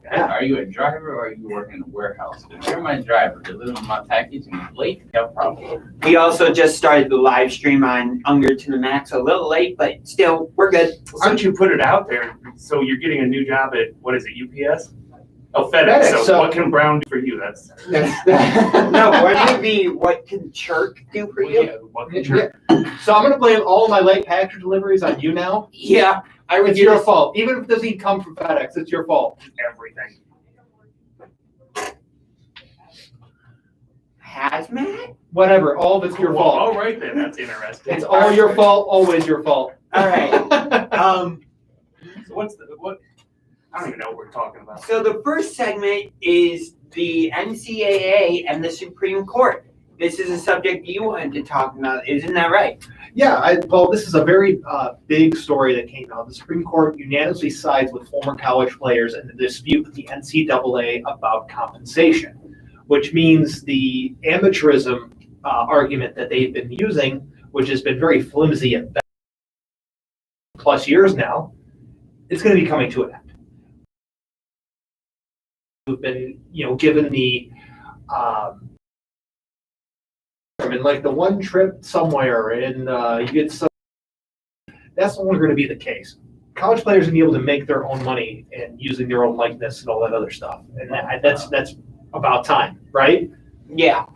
Yeah. Are you a driver or are you working in a warehouse? If you're my driver, delivering my package and you're late, you have a problem. We also just started the live stream on Unger to the Max, a little late, but still, we're good. Since you put it out there, so you're getting a new job at, what is it, UPS? Oh, FedEx. So what can Brown do for you? That's No, what can Chirk do for you? yeah, what can Chirk- So I'm gonna blame all my late package deliveries on you now. Yeah, I would It's your fault. Even if it doesn't come from FedEx, it's your fault. everything. Hazmat? Whatever, all of it's your Well, fault. all right then, that's interesting. It's all your fault, always your fault. All right. So what? I don't even know what we're talking about. So the first segment is the NCAA and the Supreme Court. This is a subject you wanted to talk about, isn't that right? Yeah, well, this is a very big story that came out. The Supreme Court unanimously sides with former college players in the dispute with the NCAA about compensation, which means the amateurism argument that they've been using, which has been very flimsy at best, plus years now, is going to be coming to an end. We've been, given the and like the one trip somewhere and you get some, that's no longer going to be the case. College players are going to be able to make their own money and using their own likeness and all that other stuff, and that's about time, right? Yeah.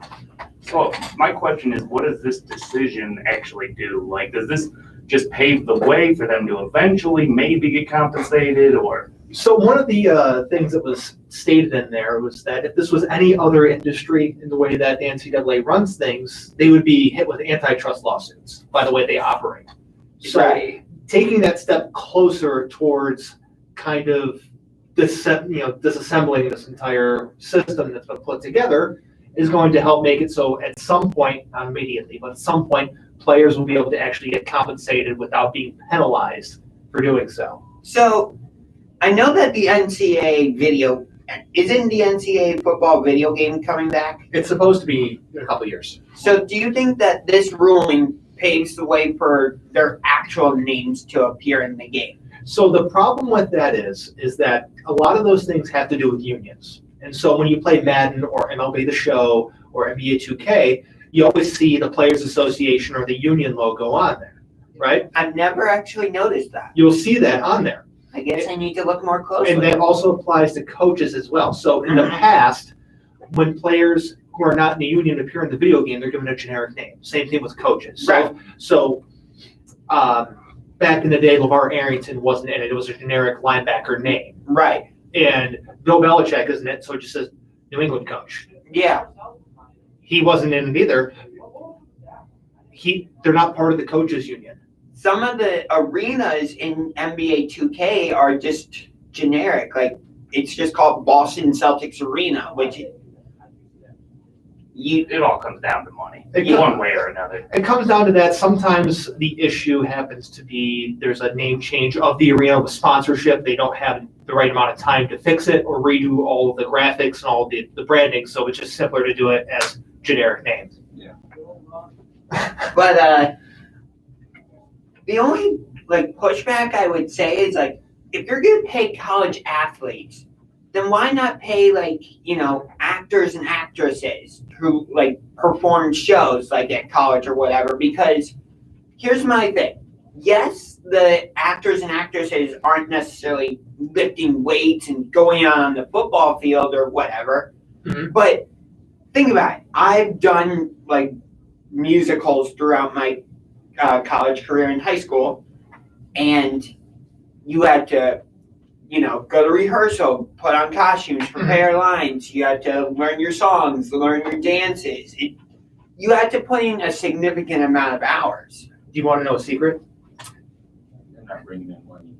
So my question is, what does this decision actually do? Like, does this just pave the way for them to eventually maybe get compensated, or? So one of the things that was stated in there was that if this was any other industry in the way that the NCAA runs things, they would be hit with antitrust lawsuits by the way they operate. So Right. taking that step closer towards kind of disassembling this entire system that's been put together is going to help make it so at some point, not immediately, but at some point, players will be able to actually get compensated without being penalized for doing so. So I know that the isn't the NCAA football video game coming back? It's supposed to be in a couple of years. So do you think that this ruling paves the way for their actual names to appear in the game? So the problem with that is that a lot of those things have to do with unions. And so when you play Madden or MLB The Show or NBA 2K, you always see the Players Association or the union logo on there, right? I've never actually noticed that. You'll see that on there. I guess I need to look more closely. And that also applies to coaches as well. So in the past, when players who are not in the union appear in the video game, they're given a generic name. Same thing with coaches. Right. So back in the day, LeVar Arrington wasn't in it. It was a generic linebacker name. Right. And Bill Belichick isn't it, so it just says New England coach. Yeah. He wasn't in it either. They're not part of the coaches union. Some of the arenas in NBA 2K are just generic. Like, it's just called Boston Celtics Arena, which It all comes down to money, It one way or another. It comes down to that. Sometimes the issue happens to be there's a name change of the arena with sponsorship. They don't have the right amount of time to fix it or redo all of the graphics and all of the branding, so it's just simpler to do it as generic names. Yeah. But the only pushback I would say is if you're gonna pay college athletes, then why not pay actors and actresses who perform shows at college or whatever? Because here's my thing. Yes, the actors and actresses aren't necessarily lifting weights and going out on the football field or whatever. Mm-hmm. But think about it. I've done musicals throughout my college career in high school, and you had to go to rehearsal, put on costumes, prepare lines. You had to learn your songs, learn your dances. You had to put in a significant amount of hours. Do you want to know a secret? They're not bringing in money.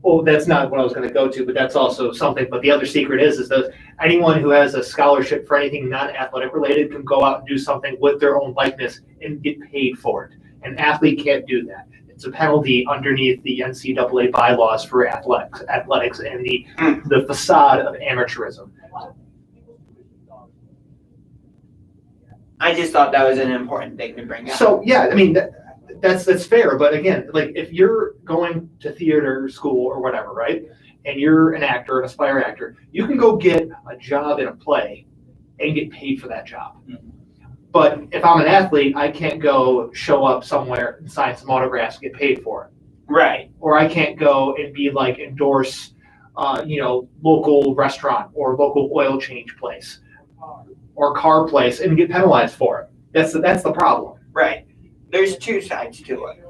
Well, that's not what I was going to go to, but that's also something. But the other secret is that anyone who has a scholarship for anything non-athletic related can go out and do something with their own likeness and get paid for it. An athlete can't do that. It's a penalty underneath the NCAA bylaws for athletics and the facade of amateurism. I just thought that was an important thing to bring up. So yeah, I mean that's fair. But again, if you're going to theater school or whatever, right, and you're an actor, an aspiring actor, you can go get a job in a play and get paid for that job. But if I'm an athlete, I can't go show up somewhere and sign some autographs and get paid for it. Right. Or I can't go and be like endorse, local restaurant or local oil change place or car place and get penalized for it. That's the problem. Right. There's two sides to it.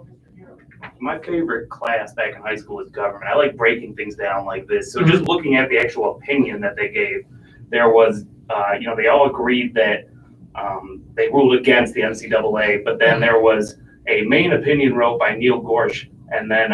My favorite class back in high school was government. I like breaking things down like this. So just looking at the actual opinion that they gave, there was, they all agreed that they ruled against the NCAA, but then there was a main opinion wrote by Neil Gorsh, and then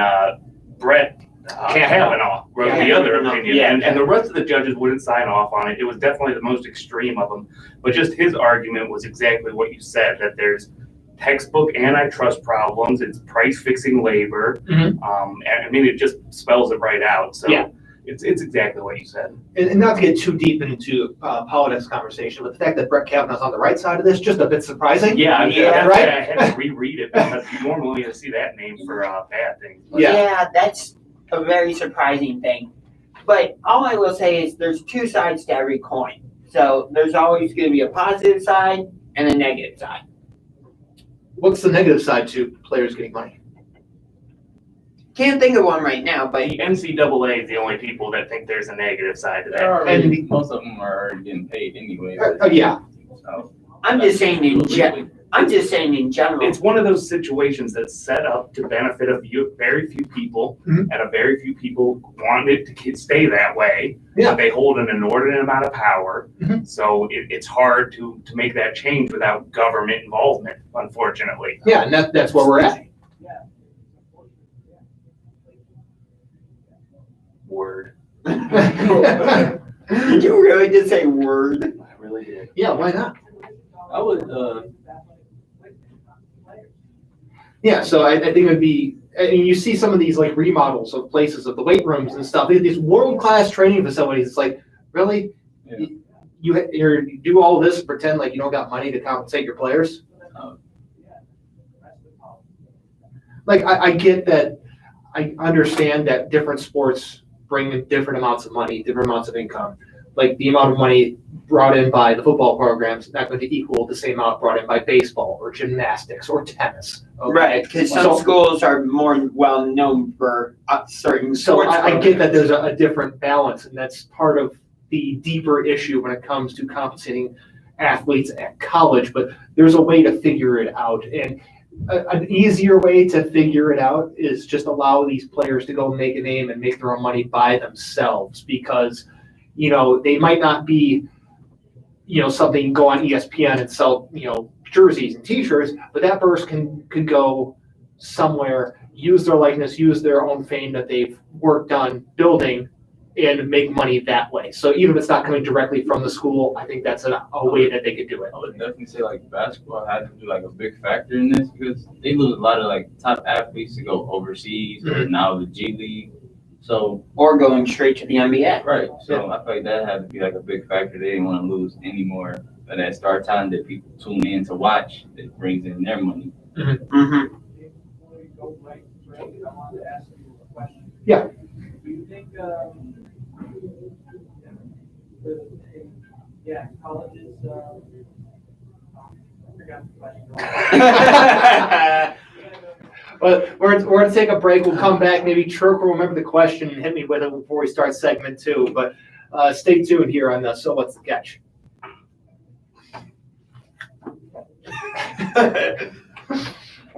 Brett Kavanaugh wrote the other opinion. Yeah. And the rest of the judges wouldn't sign off on it. It was definitely the most extreme of them. But just his argument was exactly what you said, that there's textbook antitrust problems, it's price fixing labor. Mhm. And I mean, it just spells it right out. So Yeah. it's exactly what you said. And not to get too deep into politics conversation, but the fact that Brett Kavanaugh's on the right side of this, just a bit surprising. Yeah, I mean, Yeah, that's right? why I had to reread it because you normally see that name for bad things. Yeah. That's a very surprising thing. But all I will say is there's two sides to every coin. So there's always going to be a positive side and a negative side. What's the negative side to players getting money? Can't think of one right now, but The NCAA is the only people that think there's a negative side to They're that. already, most of them are already getting paid anyway. Yeah. So, I'm just saying in general. It's one of those situations that's set up to benefit very few people, Mhm. and a very few people want it to stay that way. Yeah. But they hold an inordinate amount of power, Mhm. so it's hard to make that change without government involvement, unfortunately. Yeah, and that's where we're at. Word. Did you really just say word? I really did. Yeah, why not? I would, Yeah, so I think it would be, and you see some of these like remodels of places of the weight rooms and stuff, these world-class training facilities, it's like, really? Yeah. You do all this and pretend like you don't got money to compensate your players? Like, I get that, I understand that different sports bring in different amounts of money, different amounts of income. Like the amount of money brought in by the football programs is not going to equal the same amount brought in by baseball or gymnastics or tennis. Okay? Right, because some So- schools are more well known for certain So sports. I get that there's a different balance, and that's part of the deeper issue when it comes to compensating athletes at college, but there's a way to figure it out. And an easier way to figure it out is just allow these players to go make a name and make their own money by themselves, because, they might not be, something you can go on ESPN and sell, jerseys and t-shirts, but that person can go somewhere, use their likeness, use their own fame that they've worked on building, and make money that way. So even if it's not coming directly from the school, I think that's a way that they could do it. I would definitely say like basketball had to be like a big factor in this because they lose a lot of like top athletes to go overseas or now the G League. So Or going straight to the NBA. right, so I feel like that had to be like a big factor. They didn't want to lose any more of that star talent that people tune in to watch that brings in their money. Mm-hmm. Yeah. Do you think, colleges, I forgot the question. But we're going to take a break. We'll come back. Maybe Chirk will remember the question and hit me with it before we start segment 2. But stay tuned here on So What's the Catch?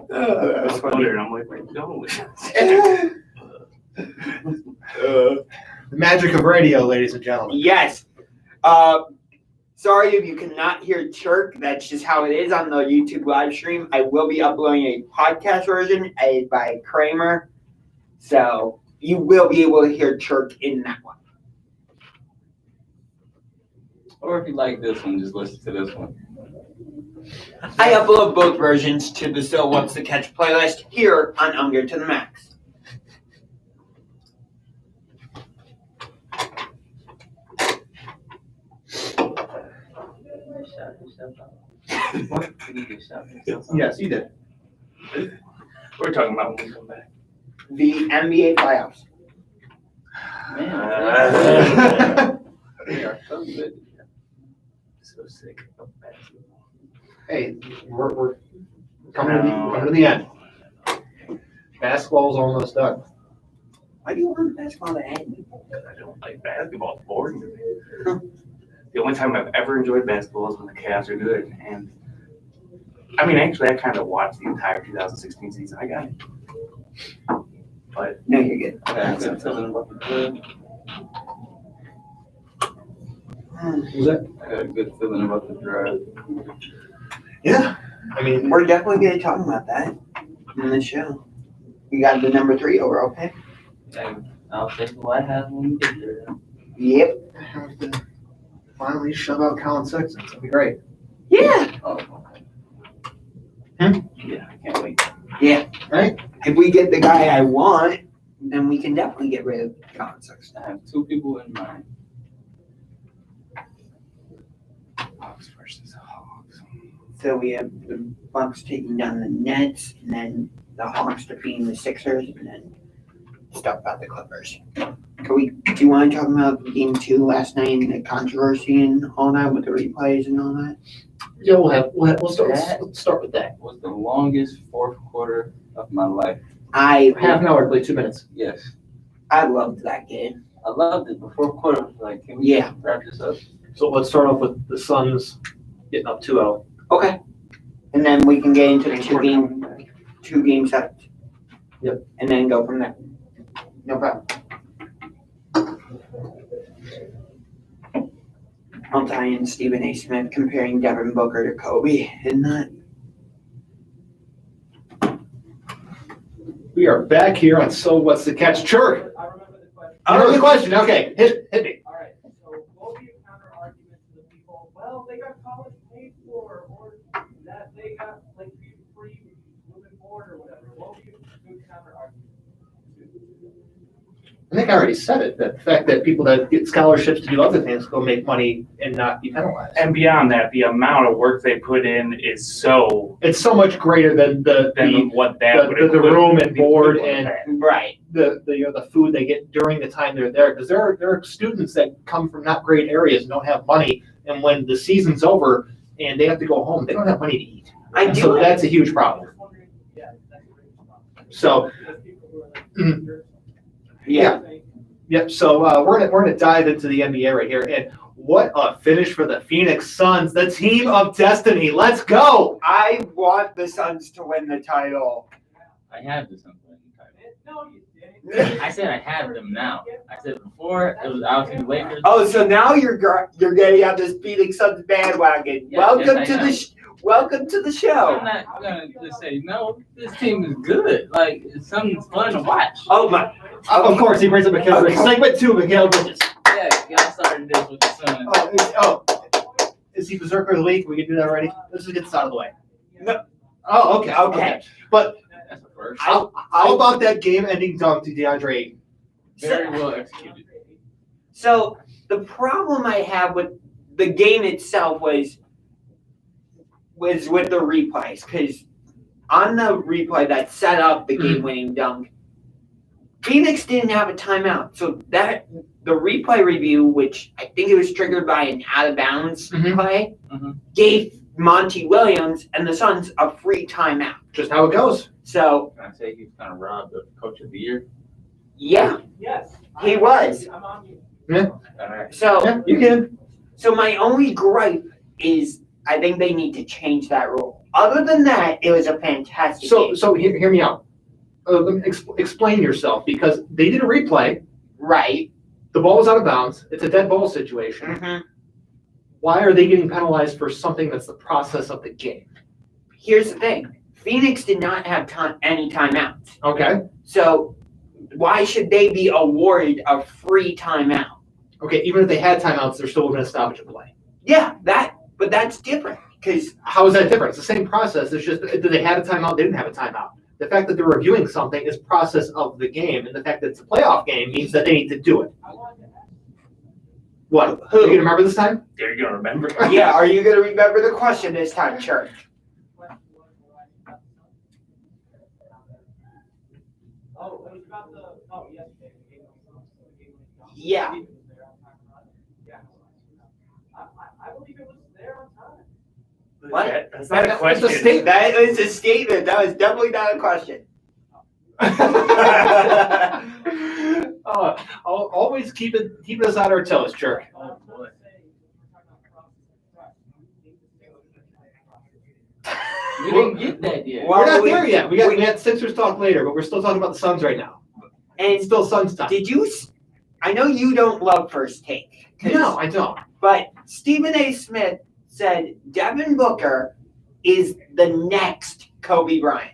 I was wondering, I'm like, where you going with this? The magic of radio, ladies and gentlemen. Yes. Sorry if you cannot hear Chirk. That's just how it is on the YouTube live stream. I will be uploading a podcast version edited by Kramer. So you will be able to hear Chirk in that one. Or if you like this one, just listen to this one. I upload both versions to the So What's the Catch playlist here on Unger to the Max. Yes, you did. We're talking about when we come back. The NBA playoffs. Man, they are so good. So sick of basketball. Hey, we're coming to the end. Basketball's almost done. Why do you want basketball to end? Because I don't like basketball. It's boring to me. The only time I've ever enjoyed basketball is when the Cavs are good. And I mean, actually, I kind of watched the entire 2016 season. I got it. But No, you're good. I got a good feeling about the draft. Was that? I got a good feeling about the draft. Yeah. I mean, We're definitely going to talk about that in the show. You got the number 3 overall pick? And I'll take the White House when we get there. Yep. I have to finally shove out Colin Sexton. It'll be great. Yeah. Oh, yeah, I can't wait. Yeah. Right? If we get the guy I want, then we can definitely get rid of Colin Sexton. I have 2 people in mind. Hawks versus Hawks. So we have the Bucks taking down the Nets, and then the Hawks defeating the Sixers, and then stuff about the Clippers. Do you want to talk about game 2 last night and the controversy and all that with the replays and all that? Yeah, we'll start with that. Was the longest fourth quarter of my life. Half an hour to play 2 minutes. Yes. I loved that game. I loved it. The fourth quarter was like, can we Yeah. wrap this up? So let's start off with the Suns getting up 2-0. Okay. And then we can get into the two game sets. Yep. And then go from there. No problem. I'll tie in Stephen A. Smith comparing Devin Booker to Kobe, isn't that? We are back here on So What's the Catch? Chirk. I remember the question. I know the question. Okay, hit me. All right, so what would be a counter argument to the people? Well, they got college paid for, or that they got like free moving forward or whatever. What would be a good counter argument? I think I already said it. The fact that people that get scholarships to do other things go make money and not be penalized. And beyond that, the amount of work they put in is so It's so much greater than than what that would the include. room and board Equivalent and of Right. the food they get during the time they're there. Because there are students that come from not great areas and don't have money, and when the season's over and they have to go home, they don't have money to eat. I And do. so that's a huge problem. Just wondering, yeah, that's a great response. So Because people who are like, Mhm. Yeah. Yep. So we're gonna dive into the NBA right here, and what a finish for the Phoenix Suns, the team of destiny. Let's go. I want the Suns to win the title. I have this title. No, you didn't. I said I have them now. I said before it was obviously the Lakers. Oh, so now you're getting on this Phoenix Suns bandwagon. Yeah, Welcome yes, to I am. welcome to the show. I'm not gonna just say no. This team is good. Like it's something fun to watch. Oh my! Of course, he brings up Mikal Bridges. Segment 2, Mikal Bridges. Yeah, y'all started this with the Suns. Is he Berserker of the Week? We can do that already. Let's just get this out of the way. No. Oh, okay. Okay. But That's the first. how about that game-ending dunk to DeAndre Ayton? Very well executed. So the problem I have with the game itself was with the replays, because on the replay that set up the game-winning dunk, Phoenix didn't have a timeout. So that the replay review, which I think it was triggered by an out-of-bounds Mhm. play, Mhm. gave Monty Williams and the Suns a free timeout. Just how it goes. So Can I say he's kind of robbed of Coach of the Year? yeah, Yes. He was. I'm on you. All right. so Yeah, you can. So my only gripe is I think they need to change that rule. Other than that, it was a fantastic game. So hear me out. Let me explain yourself, because they did a replay. Right. The ball was out of bounds. It's a dead ball situation. Mhm. Why are they getting penalized for something that's the process of the game? Here's the thing. Phoenix did not have any timeouts. Okay. So why should they be awarded a free timeout? Okay, even if they had timeouts, they're still going to stoppage of play. Yeah, but that's different because How is that different? It's the same process. It's just, did they have a timeout? They didn't have a timeout. The fact that they're reviewing something is process of the game, and the fact that it's a playoff game means that they need to do it. I wanted to ask. What? Who? You gonna remember this time? Are you gonna remember? yeah, are you gonna remember the question this time, Church? Oh, it was about the, yesterday. The game was on, so the game was Yeah. It was there on time, right? Yeah. I believe it was there on time. What? That's not a That's a question. statement. That is a statement. That was definitely not a question. Always keeping us on our toes, jerk. Oh, boy. We didn't get that yet. Well, We're not we- there yet. We had Sixers talk later, but we're still talking about the Suns right now. And It's still Suns time. did you? I know you don't love First Take. 'Cause- No, I don't. But Stephen A. Smith said Devin Booker is the next Kobe Bryant.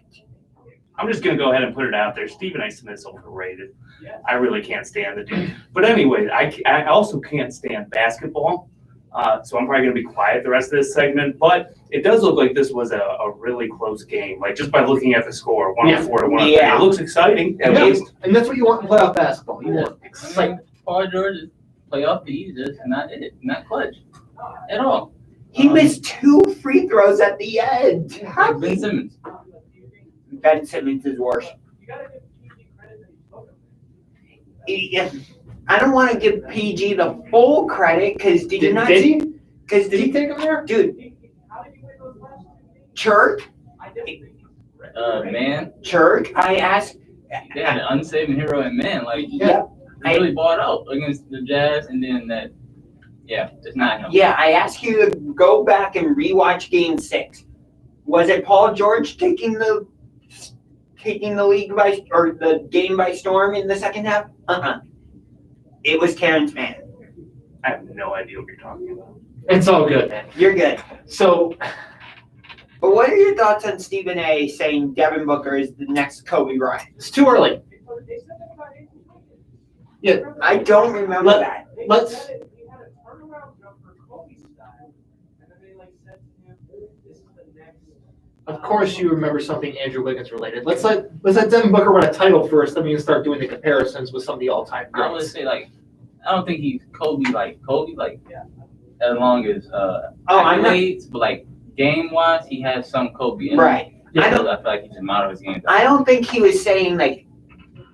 I'm just gonna go ahead and put it out there. Stephen A. Smith's overrated. Yeah. I really can't stand the dude. But anyway, I also can't stand basketball. So I'm probably gonna be quiet the rest of this segment. But it does look like this was a really close game. Like just by looking at the score, 104 to 103. Yeah. It looks exciting at Yeah, least. and that's what you want in playoff basketball. You want Like Paul George is playoff P, just not clutch at all. He missed 2 free throws at the end. Like Ben Simmons. Ben Simmons is worse. You gotta give PG credit that he took him. I don't want to give PG the full credit because did you not? did he? Because Did he take him there? dude, How did you win those last 2 games? Chirk, I didn't think he was great. Man, Chirk. I asked. they had an unsaving hero in man. Like, Yep. he really bought out against the Jazz, and then that, yeah, it's not him. Yeah, I asked you to go back and rewatch Game 6. Was it Paul George taking the league or the game by storm in the second half? It was Terrence Mann. I have no idea what you're talking about. It's all good, man. You're good. So But what are your thoughts on Stephen A. saying Devin Booker is the next Kobe Bryant? it's too early. They said that about Andrew Wiggins. Yeah, I don't remember Let- that. They Let's- said it, he had a turnaround jumper Kobe style, and then they said to him, this is the next. Of course you remember something Andrew Wiggins related. Let's let Devin Booker win a title first, then we can start doing the comparisons with some of the all-time I would greats. say, like, I don't think he's Kobe, as long as I'm not- accolades, but like game wise, he has some Kobe in him. Right. Yeah, I I don't- feel like he just modeled his game. I don't think he was saying like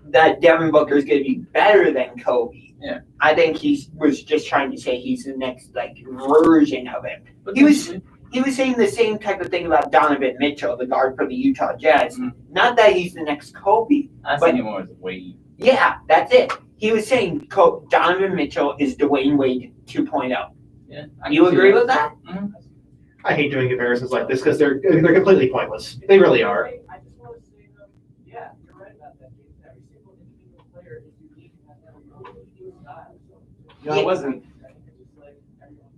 that Devin Booker is going to be better than Kobe. Yeah. I think he was just trying to say he's the next like version of him. He was saying the same type of thing about Donovan Mitchell, the guard for the Utah Jazz. Mhm. Not that he's the next Kobe. I but- see him more as Wade. Yeah, that's it. He was saying Donovan Mitchell is Dwayne Wade 2.0. Yeah, I You can see agree with that? Mhm. I hate doing comparisons like this because they're completely pointless. They really are. I just want to say, though, yeah, you're right about that. Every single individual player is unique and has their own unique style. So, No, it wasn't. just like everyone,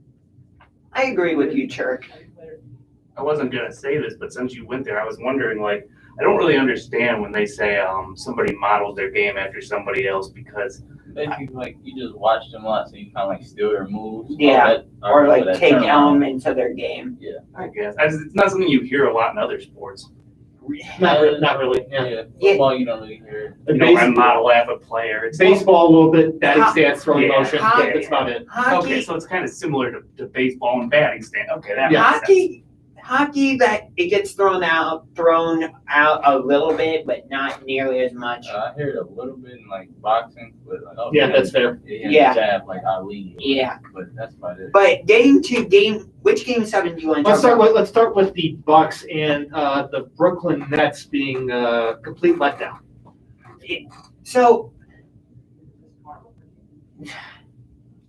I agree with you, Chirk. every player is unique. I wasn't gonna say this, but since you went there, I was wondering, like, I don't really understand when they say somebody models their game after somebody else because Basically, like you just watch them a lot, so you kind of like steal their moves. Yeah, or like that take turnaround. elements of their game. I guess it's not something you hear a lot in other sports. Not really. Yeah. Yeah, football you don't really hear. You know, I model after a player. It's Baseball a little bit, batting stance, throwing Yeah. motion. Hockey. Yeah, that's about it. Hockey, Okay, so it's kind of similar to baseball and batting stand. Okay, that makes sense. hockey that it gets thrown out a little bit, but not nearly as much. I hear it a little bit in like boxing, but like, Yeah, that's fair. Yeah. jab like Ali. Yeah. but that's about it. But getting to which game 7 do you want to Let's talk about? let's start with the Bucks and the Brooklyn Nets being a complete letdown. So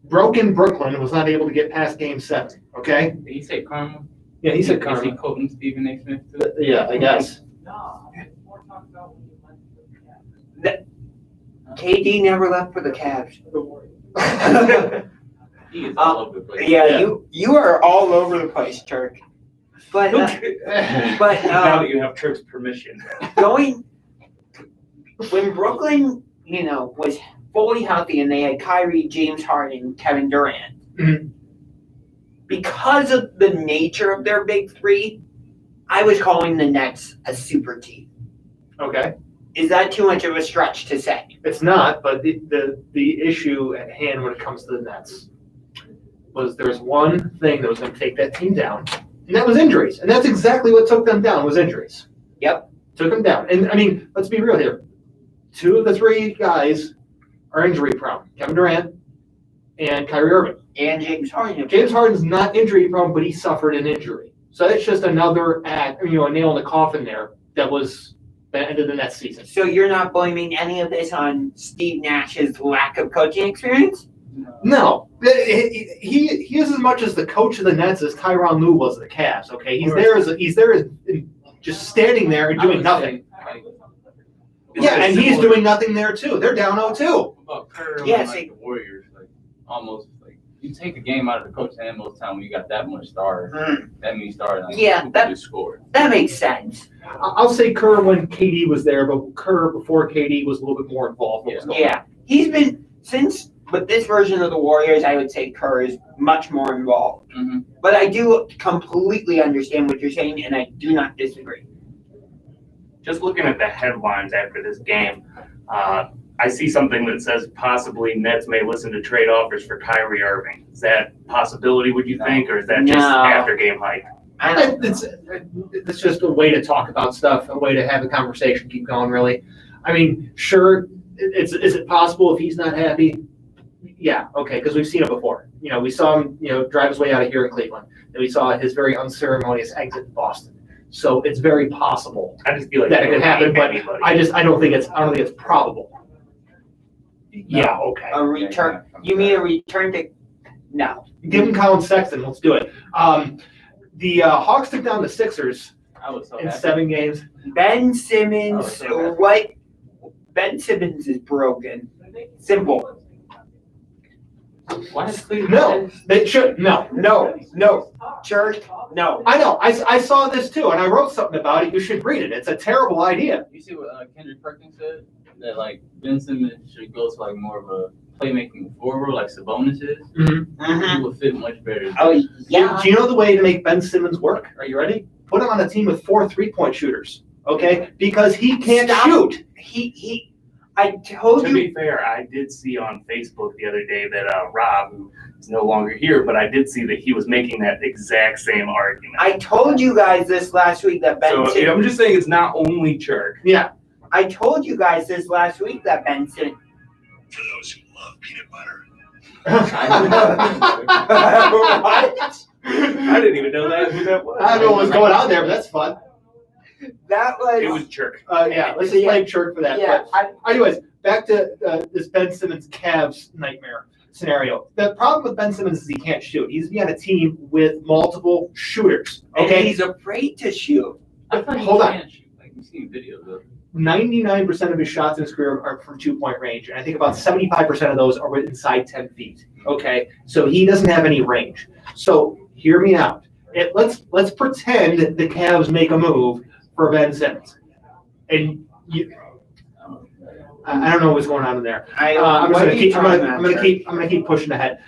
Broken Brooklyn was not able to get past Game 7. Okay. Did he say karma? Yeah, he said Is he karma. quoting Stephen A. Smith too? Yeah, I guess. No, it's more talk about when you went to the Cavs. KD never left for the Cavs. He is all over the place. Yeah, you are all over the place, Turk. But now that you have Turk's permission. going when Brooklyn, was fully healthy and they had Kyrie, James Harden, Kevin Durant. Mhm. Because of the nature of their big three, I was calling the Nets a super team. Okay. Is that too much of a stretch to say? It's not, but the issue at hand when it comes to the Nets was there's one thing that was going to take that team down, and that was injuries. And that's exactly what took them down was injuries. Yep. Took them down. And I mean, let's be real here. 2 of the 3 guys are injury prone. Kevin Durant and Kyrie Irving. And James Harden. James Harden's not injury prone, but he suffered an injury. So that's just another a nail in the coffin there that ended the next season. So you're not blaming any of this on Steve Nash's lack of coaching experience? No, he is as much as the coach of the Nets as Tyronn Lue was of the Cavs. Okay, he's there as just standing there and doing nothing. Yeah, and he's doing nothing there too. They're down 0-2. About Kerr, Yes, like the Warriors, like almost like you take a game out of the coach's hand most of the time when you got that much stars. That means stars. Like, Yeah, who that- can just score. That makes sense. I'll say Kerr when KD was there, but Kerr before KD was a little bit more involved. in what was going on. Yeah, he's been with this version of the Warriors, I would say Kerr is much more involved. Mm-hmm. But I do completely understand what you're saying, and I do not disagree. Just looking at the headlines after this game, I see something that says possibly Nets may listen to trade offers for Kyrie Irving. Is that a possibility, would you think, or is that just No. after game hype? It's just a way to talk about stuff, a way to have a conversation, keep going. Really, I mean, sure. Is it possible if he's not happy? Yeah, okay, because we've seen it before. We saw him, drive his way out of here in Cleveland, and we saw his very unceremonious exit in Boston. So it's very possible I just feel like that it could happen, but anybody. I don't think it's probable. Yeah, okay. A return? You mean a return to? No. Give him Colin Sexton. Let's do it. The Hawks took down the Sixers I was so in happy. 7 games. Ben Simmons. Oh, What? Ben Simmons is broken. Simple. Why does Cleveland? No, they should. No. No. Church. No. I know. I saw this too, and I wrote something about it. You should read it. It's a terrible idea. You see what Kendrick Perkins said? That like Ben Simmons should go to like more of a playmaking forward, like Sabonis is. Mhm. He would fit much better. Oh yeah. Do you know the way to make Ben Simmons work? Are you ready? Put him on a team with 4 3-point shooters. Okay, because he can't Stop. shoot. I told To you. be fair, I did see on Facebook the other day that Rob, who is no longer here, but I did see that he was making that exact same argument. I told you guys this last week that Ben So Simmons. I'm just saying it's not only Church. Yeah. I told you guys this last week that Ben Simmons. For those who love peanut butter. What? I didn't even know who that was. I don't know what's going on there, but that's fun. That was. It was Church. Yeah, let's just blame Church for that. Yeah. But anyways, back to this Ben Simmons Cavs nightmare scenario. The problem with Ben Simmons is he can't shoot. He's on a team with multiple shooters. And Okay, he's afraid to shoot. I thought he Hold on. can shoot. Like you've seen videos of. 99% of his shots in his career are from 2-point range, and I think about 75% of those are inside 10 feet. Okay, so he doesn't have any range. So hear me out. Let's pretend the Cavs make a move for Ben Simmons, and I don't know what's going on in there. I'm gonna keep pushing ahead.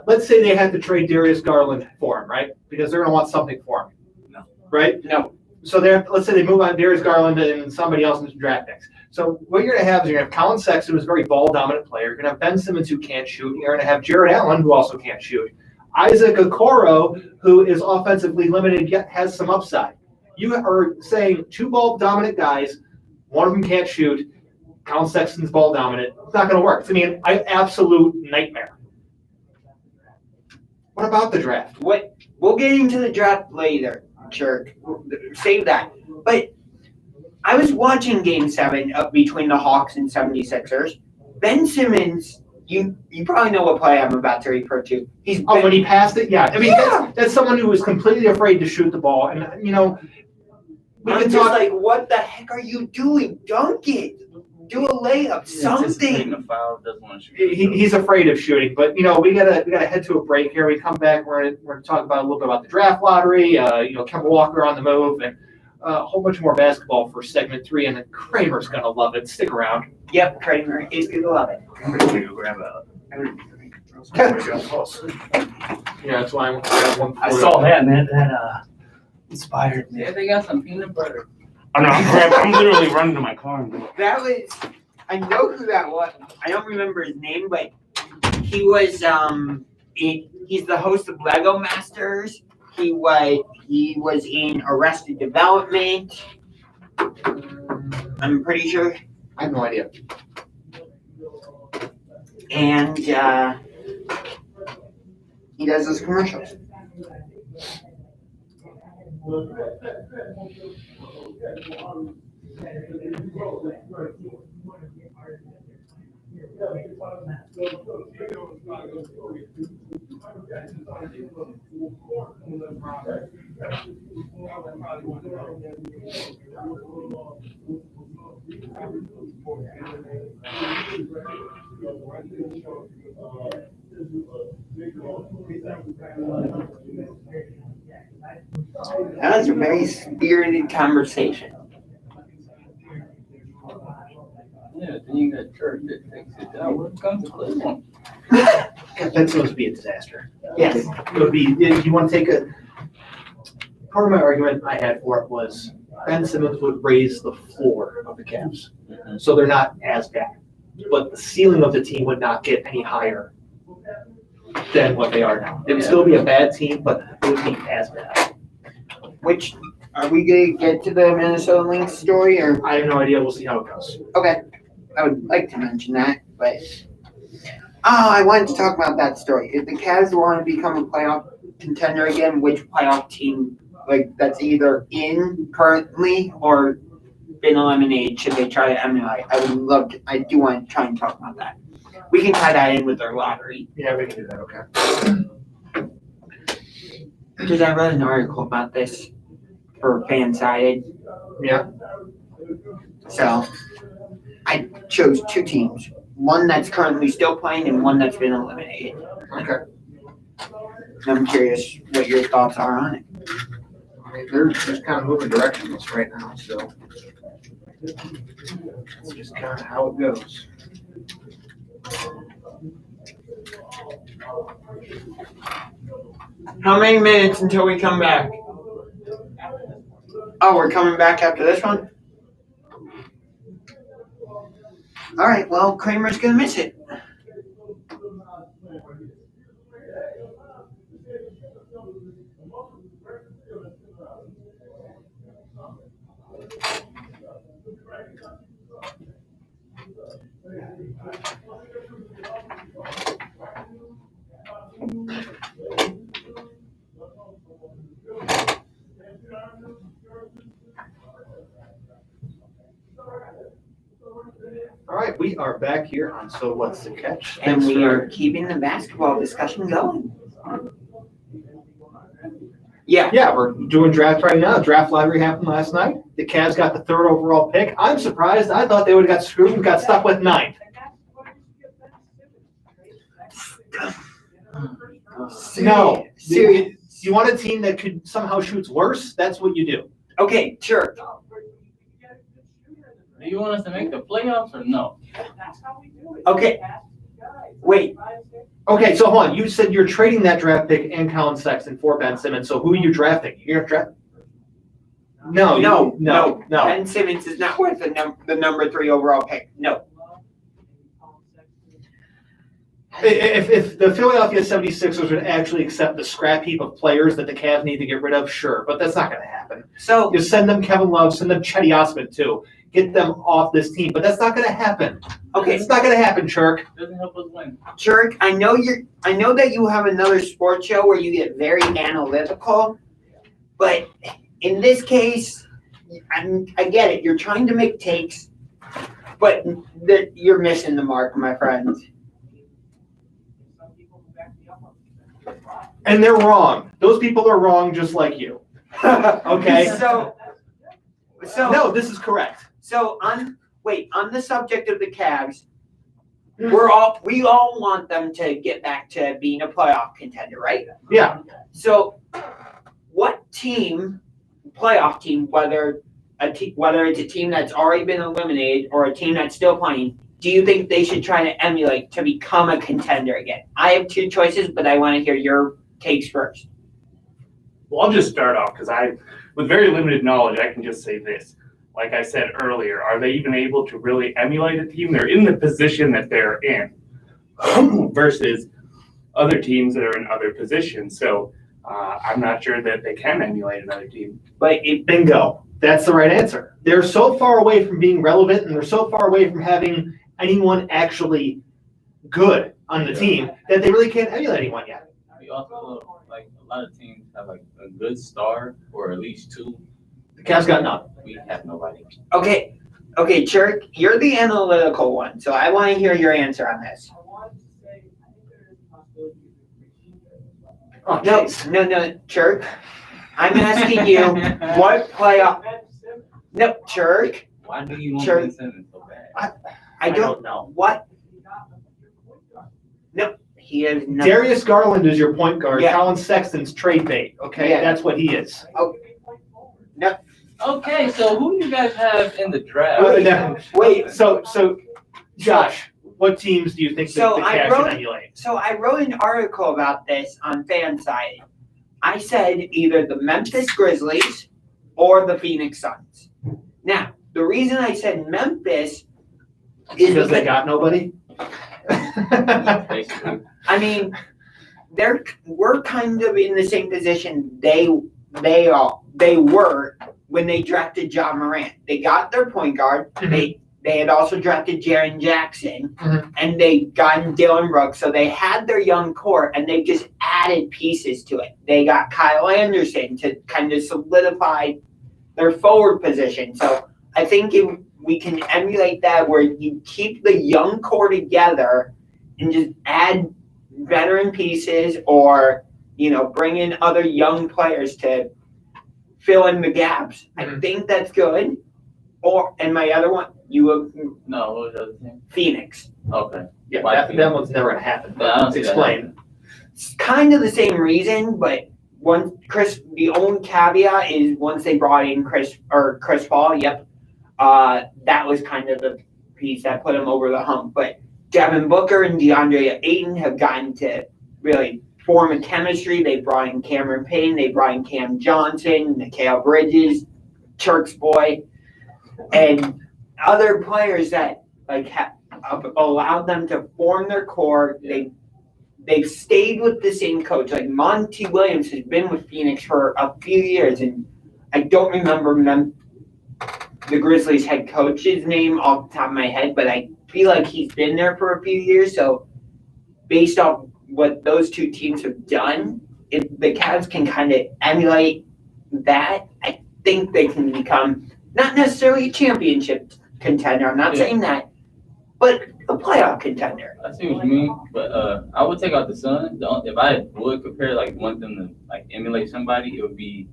Let's say they had to trade Darius Garland for him, right? Because they're gonna want something for him. No. Right? No. So let's say they move on Darius Garland and somebody else in some draft picks. So what you're gonna have is you're gonna have Colin Sexton, who's a very ball dominant player. You're gonna have Ben Simmons, who can't shoot. You're gonna have Jared Allen, who also can't shoot. Isaac Okoro, who is offensively limited yet has some upside. You are saying 2 ball dominant guys, one of them can't shoot. Colin Sexton's ball dominant. It's not going to work. It's an absolute nightmare. What about the draft? We'll get into the draft later, Church. Save that. But I was watching Game 7 between the Hawks and 76ers. Ben Simmons, you probably know what play I'm about to refer to. When he passed it? Yeah. I mean, Yeah. that's someone who was completely afraid to shoot the ball. And, we I'm can just talk. like, what the heck are you doing? Dunk it. Do a layup. Anticipating Something. the foul, doesn't want to shoot. He's afraid of shooting, but we gotta head to a break here. We come back. We're gonna talk about a little bit about the draft lottery. Kemba Walker on the move, and a whole bunch more basketball for segment 3. And then Kramer's gonna love it. Stick around. Yep, Kramer is going to love it. I'm gonna go grab a. Yeah, that's why I want. I saw that, man. That inspired me. Yeah, they got some peanut butter. Oh no, I'm literally running to my car. That was, I know who that was. I don't remember his name, but he was, he's the host of Lego Masters. He was in Arrested Development. I'm pretty sure. I have no idea. and he does his commercials. That was a very spirited conversation. Yeah, then you got church that takes it down. What comes to Cleveland? Ben Simmons would be a disaster. Yes. It would be, if you want to take part of my argument I had for it was Ben Simmons would raise the floor of the Cavs. So they're not as bad. But the ceiling of the team would not get any higher than what they are now. It would still be a bad team, but it would be as bad. Which, are we gonna get to the Minnesota Lynx story, or? I have no idea. We'll see how it goes. Okay, I would like to mention that, but I wanted to talk about that story. If the Cavs want to become a playoff contender again, which playoff team, like that's either in currently or been eliminated, should they try to emulate? I would love to. I do want to try and talk about that. We can tie that in with our lottery. Yeah, we can do that. Okay. Because I read an article about this for Fansided. Yeah. So I chose two teams. One that's currently still playing and one that's been eliminated. Okay. I'm curious what your thoughts are on it. I mean, they're just kind of moving directionless right now, so that's just kind of how it goes. How many minutes until we come back? Oh, we're coming back after this one? All right, well, Kramer's going to miss it. All right, we are back here on So What's the Catch? And Thanks we for- are keeping the basketball discussion going. Yeah. Yeah, we're doing draft right now. Draft lottery happened last night. The Cavs got the 3rd overall pick. I'm surprised. I thought they would have got screwed and got stuck with 9th. No. Serious. You want a team that could somehow shoots worse? That's what you do. Okay, sure. Do you want us to make the playoffs or no? That's how we do it. Okay. Wait. Okay, so hold on. You said you're trading that draft pick and Colin Sexton for Ben Simmons. So who are you drafting? You're gonna draft? No. No. Ben Simmons is not worth the number 3 overall pick. No. If the Philadelphia 76ers would actually accept the scrap heap of players that the Cavs need to get rid of, sure, but that's not going to happen. So You send them Kevin Love, send them Chetty Osman too. Get them off this team, but that's not going to happen. okay, It's not going to happen, Chirk. Doesn't help us win. Jerk, I know that you have another sports show where you get very analytical, but in this case, I get it. You're trying to make takes, but you're missing the mark, my friend. And they're wrong. Those people are wrong just like you. Okay? So No, this is correct. So on the subject of the Cavs, we all want them to get back to being a playoff contender, right? Yeah. So what playoff team, whether it's a team that's already been eliminated or a team that's still playing, do you think they should try to emulate to become a contender again? I have 2 choices, but I want to hear your takes first. Well, I'll just start off because with very limited knowledge, I can just say this. Like I said earlier, are they even able to really emulate a team? They're in the position that they're in versus other teams that are in other positions. So I'm not sure that they can emulate another team. But Bingo. That's the right answer. They're so far away from being relevant and they're so far away from having anyone actually good on the team that they really can't emulate anyone yet. We also, like, a lot of teams have like a good star or at least two. The Cavs got none. We have nobody. Okay, Chirk, you're the analytical one, so I want to hear your answer on this. I wanted to say, I think there is a possibility of Oh, No, jeez. no, Chirk. I'm asking you what playoff. Ben Simmons. No, Chirk. Why do you want Sure. Ben Simmons so bad? I don't know. what He got your point guard. he is. Not, Darius Garland is your point guard. Yeah. Colin Sexton's trade bait. Okay, Yeah. that's what he is. Okay, so who do you guys have in the draft? Wait. So, Josh, what teams do you think So the I Cavs wrote- should emulate? So I wrote an article about this on Fanside. I said either the Memphis Grizzlies or the Phoenix Suns. Now, the reason I said Memphis is Because they got nobody. Basically. I mean, we're kind of in the same position they were when they drafted John Morant. They got their point guard. Mhm. They had also drafted Jaren Jackson, Mhm. and they got Dylan Brooks. So they had their young core, and they just added pieces to it. They got Kyle Anderson to kind of solidify their forward position. So I think if we can emulate that, where you keep the young core together and just add veteran pieces, or bring in other young players to fill in the gaps. I Mhm. think that's good. And my other one, No, what was the other team? Phoenix. Okay. Yeah, Why that Phoenix? one's never gonna happen. Yeah, I don't see that Explain. It's kind of the same reason, but the only caveat is once they brought in Chris Paul, that was kind of the piece that put him over the hump. But Devin Booker and DeAndre Ayton have gotten to really form a chemistry. They brought in Cameron Payne, they brought in Cam Johnson, Mikal Bridges, Turk's boy, and other players that have allowed them to form their core. They've stayed with the same coach. Like Monty Williams has been with Phoenix for a few years, and I don't remember the Grizzlies head coach's name off the top of my head, but I feel like he's been there for a few years. So based off what those two teams have done, if the Cavs can kind of emulate that, I think they can become not necessarily a championship contender. I'm not Yeah. saying that, but a playoff contender. I see what you mean, but I would take out the Suns. If I would compare, like, want them to like emulate somebody, it would be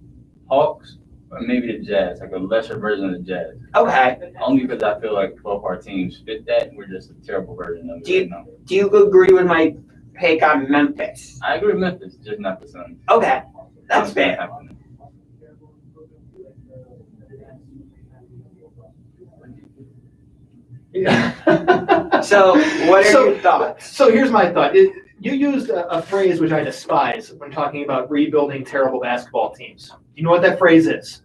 Hawks or maybe the Jazz, like a lesser version of the Jazz. Okay. Only because I feel like both our teams fit that, and we're just a terrible version of Do you- it right now. Do you agree with my pick on Memphis? I agree with Memphis, just not the Suns. Okay, that's Not fair. happening. So, what are your thoughts? So here's my thought. You used a phrase which I despise when talking about rebuilding terrible basketball teams. You know what that phrase is?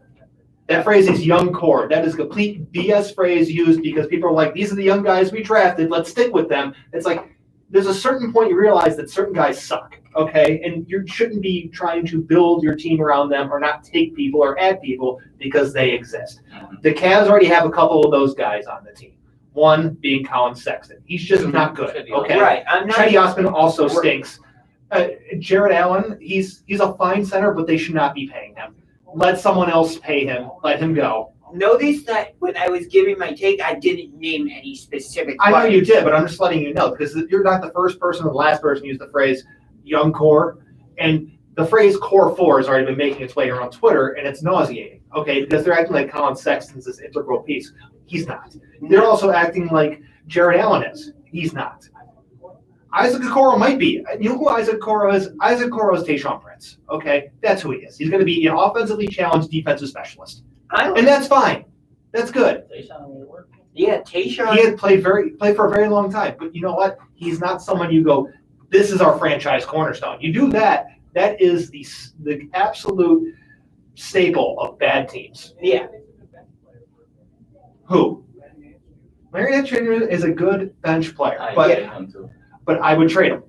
That phrase is young core. That is a complete BS phrase used because people are like, these are the young guys we drafted. Let's stick with them. It's like, there's a certain point you realize that certain guys suck, okay? And you shouldn't be trying to build your team around them or not take people or add people because they exist. Mhm. The Cavs already have a couple of those guys on the team. One being Colin Sexton. He's just not good, okay? Right, I'm not. Chetty Osman also stinks. Jared Allen, he's a fine center, but they should not be paying him. Let someone else pay him. Let him go. Notice that when I was giving my take, I didn't name any specific. I know you players. did, but I'm just letting you know because you're not the first person or the last person to use the phrase young core. And the phrase core four has already been making its way around Twitter, and it's nauseating, okay? Because they're acting like Colin Sexton's this integral piece. He's not. They're also acting like Jared Allen is. He's not. Isaac Okoro might be. You know who Isaac Okoro is? Isaac Okoro is Tayshaun Prince, okay? That's who he is. He's going to be an offensively challenged defensive specialist. And that's fine. That's good. Yeah, Tayshaun. He had played for a very long time, but you know what? He's not someone you go, this is our franchise cornerstone. You do that, that is the absolute staple of bad teams. Yeah. Who? Larry Nance Jr. is a good bench player, I but get him too. I would trade him.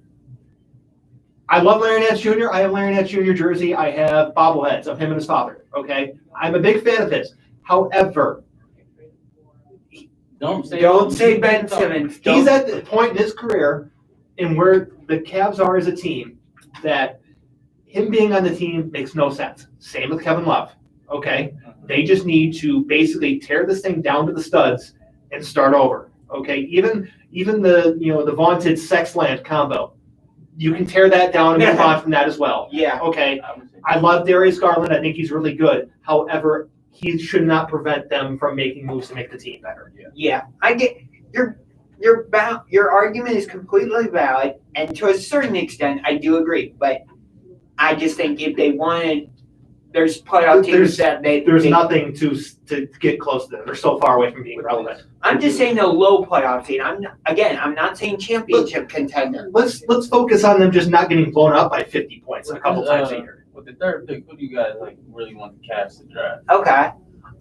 I love Larry Nance Jr. I have Larry Nance Jr. jersey. I have bobbleheads of him and his father. Okay, I'm a big fan of his. However, Don't say Don't say Ben Simmons. he's at the point in his career and where the Cavs are as a team, that him being on the team makes no sense. Same with Kevin Love. Okay, they just need to basically tear this thing down to the studs and start over. Okay, even the the vaunted Sexland combo, you can tear that down and move on from that as well. Yeah. Okay, I would say I love Darius Garland. I think he's really good. However, he should not prevent them from making moves to make the team better. Yeah, I get your argument is completely valid, and to a certain extent, I do agree. But I just think if they wanted, there's playoff teams that There's they, nothing to get close to them. They're so far away from being relevant. I'm just saying a low playoff team. I'm not saying championship contender. Let's focus on them just not getting blown up by 50 points a couple times a year. with the third pick, who do you guys like really want the Cavs to draft? Okay.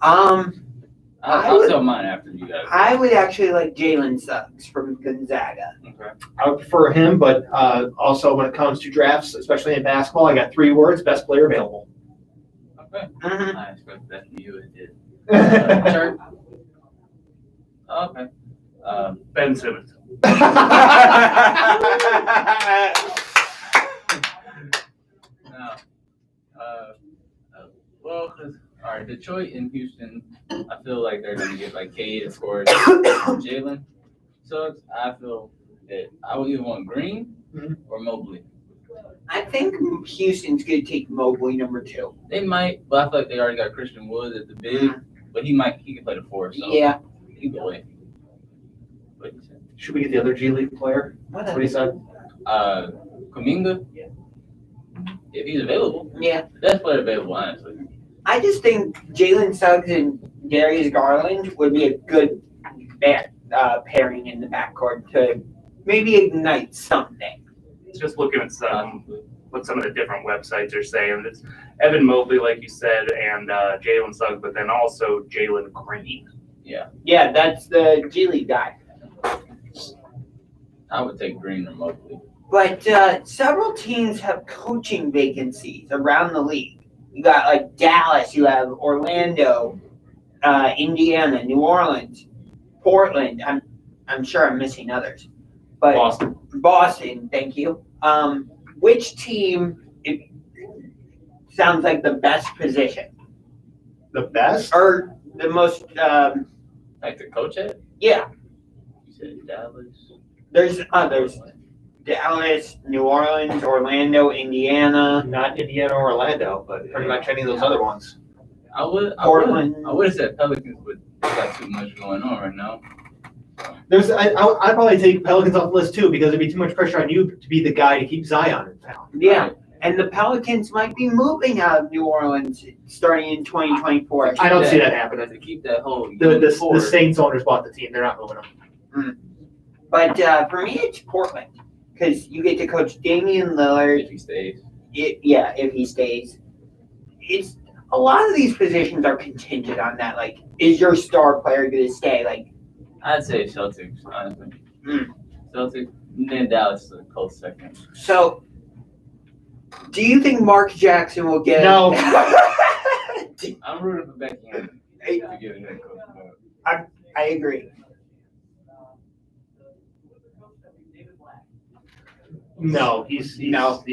I'll tell mine after you guys. I would actually like Jalen Suggs from Gonzaga. Okay. I would prefer him, but also when it comes to drafts, especially in basketball, I got 3 words: best player available. Okay. Mhm. I expect that from you. It did. Church. Okay. Ben Simmons. Now, well, 'cause, all right, Detroit and Houston, I feel like they're going to get like Cade, of course, Jalen Suggs. I feel that I would either want Green Mhm. or Mobley. I think Houston's going to take Mobley number 2. They might, but I feel like they already got Christian Wood at the big, but he can play the 4, so Yeah. either way. What you said? Should we get the other G League player? What do you said? Kuminga, if he's available, Yeah. the best player available, honestly. I just think Jalen Suggs and Darius Garland would be a good pairing in the backcourt to maybe ignite something. Just looking at what some of the different websites are saying. It's Evan Mobley, like you said, and Jalen Suggs, but then also Jalen Green. Yeah, that's the G League guy. I would take Green or Mobley. But several teams have coaching vacancies around the league. You got like Dallas, you have Orlando, Indiana, New Orleans, Portland. I'm sure I'm missing others, but Boston. Thank you. Which team sounds like the best position The best? or the most? Like the coach at? Yeah, You said Dallas. there's others. Dallas, New Orleans, Orlando, Indiana, Not Indiana or Orlando, but pretty much any of those other ones. I would Portland. have said Pelicans, but they got too much going on right now. I'd probably take Pelicans off the list too, because it'd be too much pressure on you to be the guy to keep Zion in town. Yeah. And the Pelicans might be moving out of New Orleans starting in 2024. I don't see that happening. To keep that whole The Saints owners bought the team. They're not moving them. But for me, it's Portland because you get to coach Damian Lillard. if he stays. If he stays. It's a lot of these positions are contingent on that. Like, is your star player going to stay? Like, I'd say Celtics, honestly. Mm. Celtics, and then Dallas is a close second. so. Do you think Mark Jackson will get? No. I'm rooting for Becky Hammond I, to get a head coach. I agree. No, he's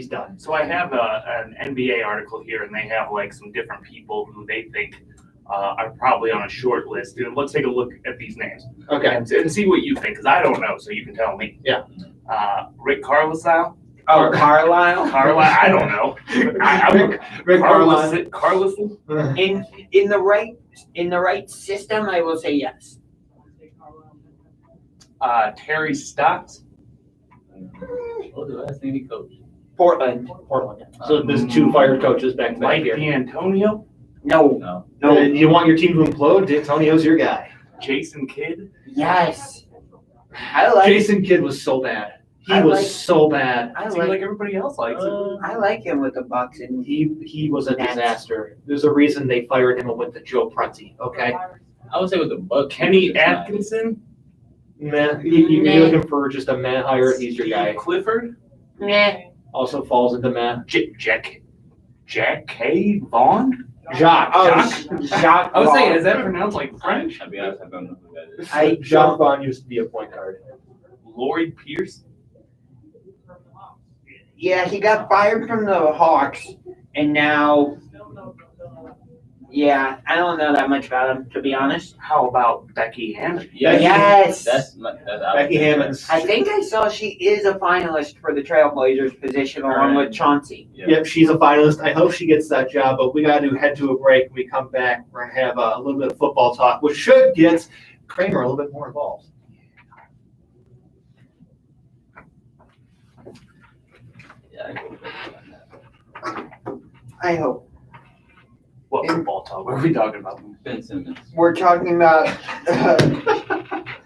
done. So I have an NBA article here, and they have like some different people who they think are probably on a short list. Dude, let's take a look at these names Okay. and see what you think, because I don't know, so you can tell me. Yeah. Rick Carlisle. Oh, Carlisle. Carlisle. I don't know. Rick Carlisle. Carlisle. In the right system, I will say yes. Terry Stotts. What was the last thing he coached? Portland. So there's 2 fired coaches back to back Mike here. D'Antonio. No. No. You want your team to implode? D'Antonio's your guy. Jason Kidd. Yes. I like. Jason Kidd was so bad. He I was like- so bad. I Seems like. like everybody else likes it. I like him with the Bucks, and He was a Nets. disaster. There's a reason they fired him and went to Joe Prunty. Okay. I would say with the Bucks. Kenny it's not- Atkinson. Man, you're looking for just a man hire. He's your Steve guy. Clifford. nah. Also falls into man. Jack K. Vaughn. Jacques. Jacques. I was saying, Vaughn. is that pronounced like French? I'll be honest, I don't know who that is. I Jacques Vaughn used to be a point guard. Lloyd Pierce. Yeah, he got fired from the Hawks, and now, yeah, I don't know that much about him, to be honest. How about Becky Hammond? Yeah, Yes. That's Becky Hammond's. I think I saw she is a finalist for the Trailblazers position along with Chauncey. Yep, she's a finalist. I hope she gets that job, but we got to head to a break. When we come back, we're going to have a little bit of football talk, which should get Kramer a little bit more involved. Yeah, I hope. What football talk? What are we talking about? Ben Simmons. We're talking about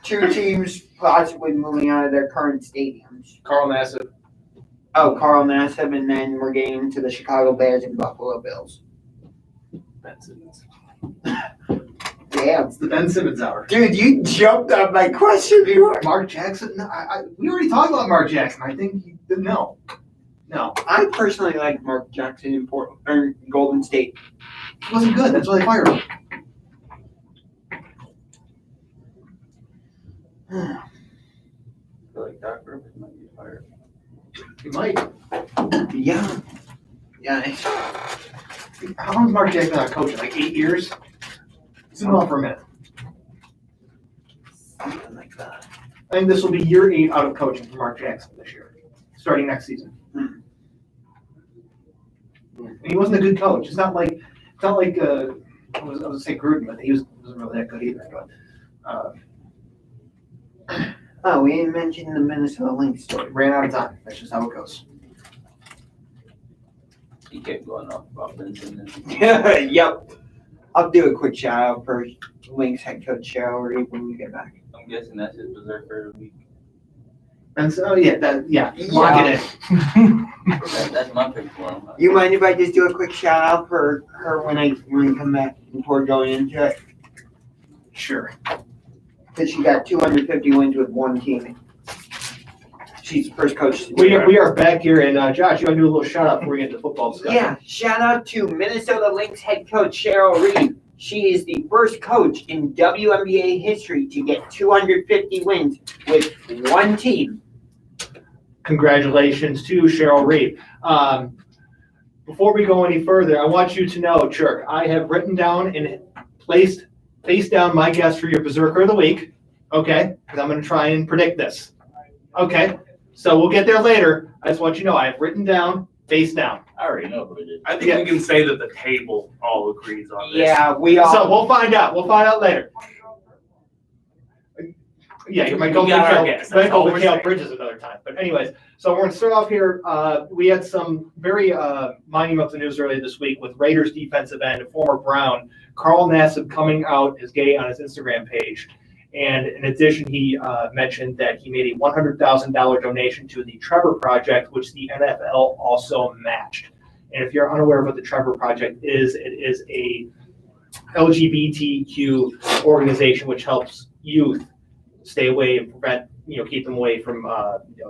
two teams possibly moving out of their current stadiums. Carl Nassib. Oh, Carl Nassib, and then we're getting into the Chicago Bears and Buffalo Bills. Ben Simmons. Damn. It's the Ben Simmons hour. Dude, you jumped on my question before. Mark Jackson? No, we already talked about Mark Jackson. I think he didn't know. No, I personally like Mark Jackson in Golden State. he wasn't good. That's why they fired him. I feel like Doc Rivers might be fired. He might. Yeah. Yeah. How long has Mark Jackson been coaching? Like 8 years? He's been on for a minute. Something like that. I think this will be year 8 out of coaching for Mark Jackson this year, starting next season. And he wasn't a good coach. It's not like I was gonna say Gruden, but wasn't really that good either. But Oh, we didn't mention the Minnesota Lynx story. ran out of time. That's just how it goes. He kept going off about Ben Simmons. Yep. I'll do a quick shout out for Lynx head coach Cheryl Reed when we get back. I'm guessing that's his berserker of the week. And so lock it in. That's my pick for him. You mind if I just do a quick shout out for her when we come back before going into it? Sure. Because she got 250 wins with one team. She's the first coach to do We it. are back here, and Josh, you want to do a little shout out before we get into football discussion? Yeah, shout out to Minnesota Lynx head coach Cheryl Reed. She is the first coach in WNBA history to get 250 wins with one team. Congratulations to Cheryl Reed. Before we go any further, I want you to know, Chirk, I have written down and placed face down my guess for your Berserker of the Week, okay? Because I'm going to try and predict this. Okay, so we'll get there later. I just want you to know I have written down, face down. I already know who it is. I think we can say that the table all agrees on this. Yeah, we all. So we'll find out. We'll find out later. Yeah, you might go We got our with guess. That's all we're Mikhail saying. Bridges another time. But anyways, so we're going to start off here. We had some very monumental news earlier this week with Raiders defensive end, former Brown, Carl Nassib, coming out as gay on his Instagram page. And in addition, he mentioned that he made a $100,000 donation to the Trevor Project, which the NFL also matched. And if you're unaware of what the Trevor Project is, it is a LGBTQ organization which helps youth stay away and prevent, keep them away from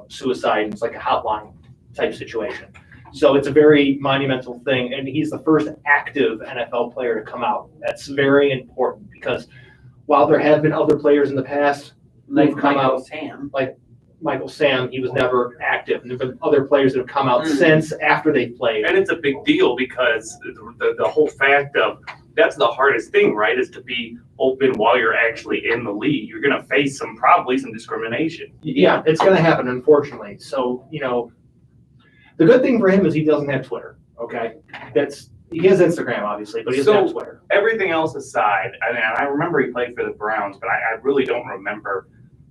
suicide. It's like a hotline type situation. So it's a very monumental thing, and he's the first active NFL player to come out. That's very important because while there have been other players in the past, Like who've come Michael out, Sam. like Michael Sam, he was never active. And there have been other players that have come out since after they played. And it's a big deal because the whole fact of that's the hardest thing, right? Is to be open while you're actually in the league. You're going to face probably some discrimination. Yeah, it's going to happen, unfortunately. So, the good thing for him is he doesn't have Twitter, okay? He has Instagram, obviously, but he doesn't have Twitter. Everything else aside, I remember he played for the Browns, but I really don't remember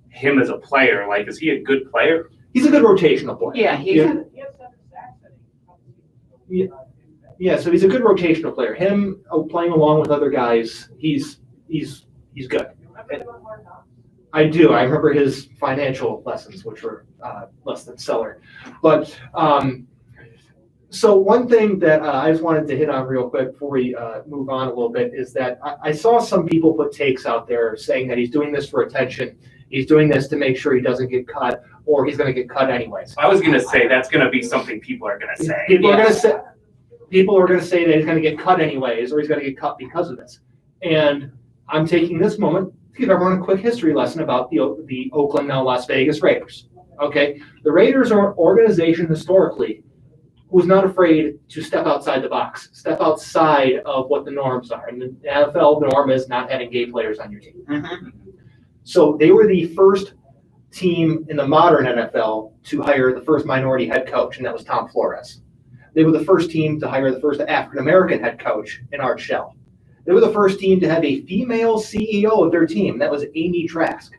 him as a player. Like, is he a good player? He's a good rotational player. Yeah, he's He had 7 sacks, I think. Yeah, so he's a good rotational player. Him playing along with other guys, he's good. You remember him on Hard Knocks? I do. I remember his financial lessons, which were less than stellar. But so one thing that I just wanted to hit on real quick before we move on a little bit is that I saw some people put takes out there saying that he's doing this for attention. He's doing this to make sure he doesn't get cut, or he's going to get cut anyways. I was going to say that's going to be something people are going to say. People are going to say that he's going to get cut anyways, or he's going to get cut because of this. And I'm taking this moment to give everyone a quick history lesson about the Oakland, now Las Vegas Raiders. Okay, the Raiders are an organization historically who's not afraid to step outside the box, step outside of what the norms are. And the NFL norm is not having gay players on your team. Mhm. So they were the first team in the modern NFL to hire the first minority head coach, and that was Tom Flores. They were the first team to hire the first African-American head coach in Art Shell. They were the first team to have a female CEO of their team. That was Amy Trask.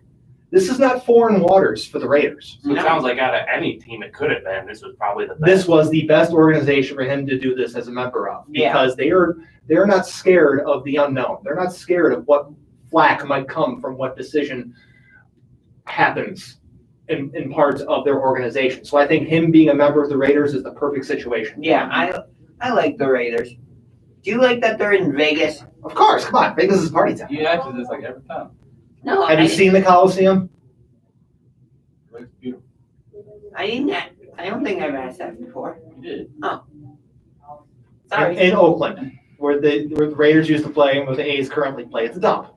This is not foreign waters for the Raiders. So it sounds like out of any team it could have been, this was probably the best. This was the best organization for him to do this as a member of, Yeah. because they're not scared of the unknown. They're not scared of what flack might come from what decision happens in parts of their organization. So I think him being a member of the Raiders is the perfect situation. Yeah, I like the Raiders. Do you like that they're in Vegas? Of course, come on, Vegas is party time. You ask this like every time. No, Have you seen the Coliseum? It looks beautiful. I didn't. I don't think I've asked that before. You did. Sorry. In Oakland, where the Raiders used to play and where the A's currently play. It's a dump.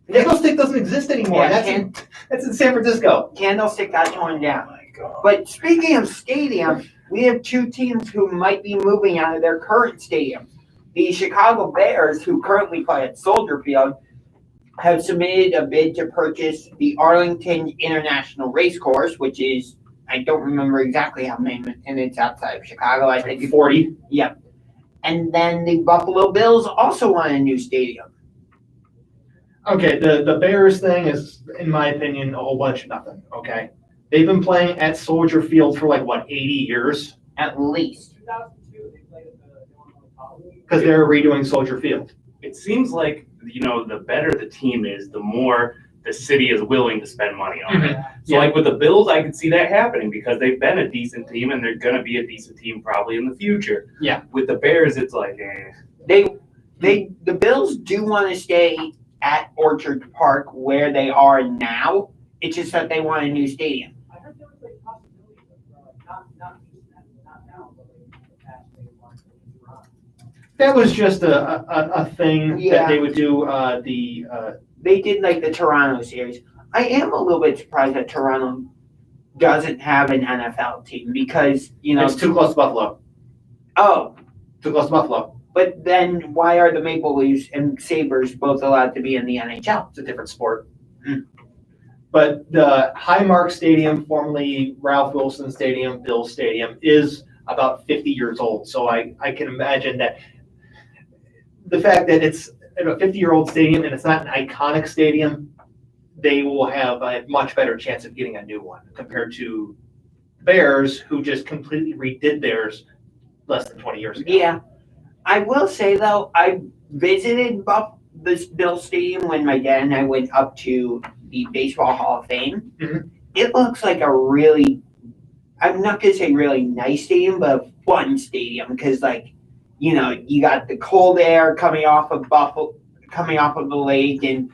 Candlestick doesn't exist anymore. Yeah, That's in San Francisco. Candlestick got torn down. But speaking of stadiums, we have two teams who might be moving out of their current stadium. The Chicago Bears, who currently play at Soldier Field, have submitted a bid to purchase the Arlington International Racecourse, which is, I don't remember exactly how many, and it's outside of Chicago. I think it's 40. Yep. And then the Buffalo Bills also want a new stadium. Okay, the Bears thing is, in my opinion, a whole bunch of nothing, okay? They've been playing at Soldier Field for 80 years? At least. 2002, they played at the Illinois College. Because they're redoing Soldier Field. It seems like, the better the team is, the more the city is willing to spend money on it. So Yeah. like with the Bills, I could see that happening because they've been a decent team and they're going to be a decent team probably in the future. Yeah. With the Bears, it's like, The Bills do want to stay at Orchard Park where they are now. It's just that they want a new stadium. I heard there was like possibilities of not now, but like in the past they wanted to run. That was just a thing Yeah. that they would do. They did like the Toronto series. I am a little bit surprised that Toronto doesn't have an NFL team because, It's too close to Buffalo. oh, Too close to Buffalo. but then why are the Maple Leafs and Sabres both allowed to be in the NHL? It's a different sport. Mm. But the Highmark Stadium, formerly Ralph Wilson Stadium, Bills Stadium, is about 50 years old. So I can imagine that the fact that it's a 50-year-old stadium and it's not an iconic stadium, they will have a much better chance of getting a new one compared to Bears, who just completely redid theirs less than 20 years ago. Yeah. I will say, though, I visited this Bill Stadium when my dad and I went up to the Baseball Hall of Fame. Mhm. It looks like a really, I'm not going to say really nice stadium, but a fun stadium because, you got the cold air coming off of the lake, and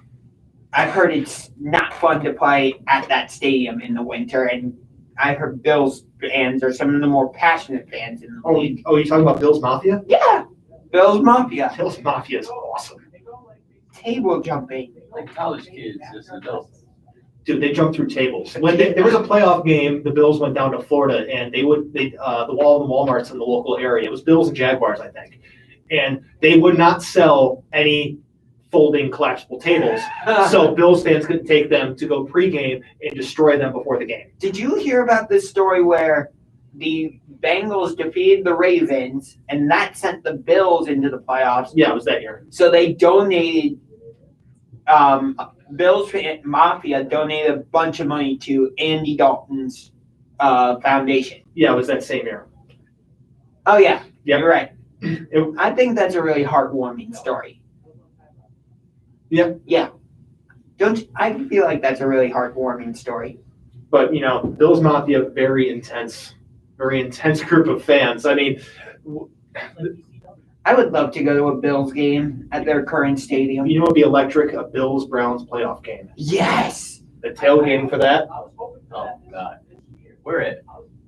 I've heard it's not fun to play at that stadium in the winter, and I heard Bills fans are some of the more passionate fans in the league. Oh, you talking about Bills Mafia? Yeah, Bills Mafia. Bills Mafia is awesome. Table jumping. Like college kids, just adults. Dude, they jumped through tables. When there was a playoff game, the Bills went down to Florida, and the wall of the Walmarts in the local area. It was Bills and Jaguars, I think, and they would not sell any folding collapsible tables, so Bills fans couldn't take them to go pregame and destroy them before the game. Did you hear about this story where the Bengals defeated the Ravens, and that sent the Bills into the playoffs? Yeah, it was that year. So they donated. Bills Mafia donated a bunch of money to Andy Dalton's foundation. Yeah, it was that same year. Oh yeah, Yep. you're right. It- I think that's a really heartwarming story. Yep. Yeah. I feel like that's a really heartwarming story. But Bills Mafia, very intense group of fans. I mean, I would love to go to a Bills game at their current stadium. it would be electric, a Bills Browns playoff game. Yes. The tailgating for that, I was hoping for Oh, that God. this year. Where at?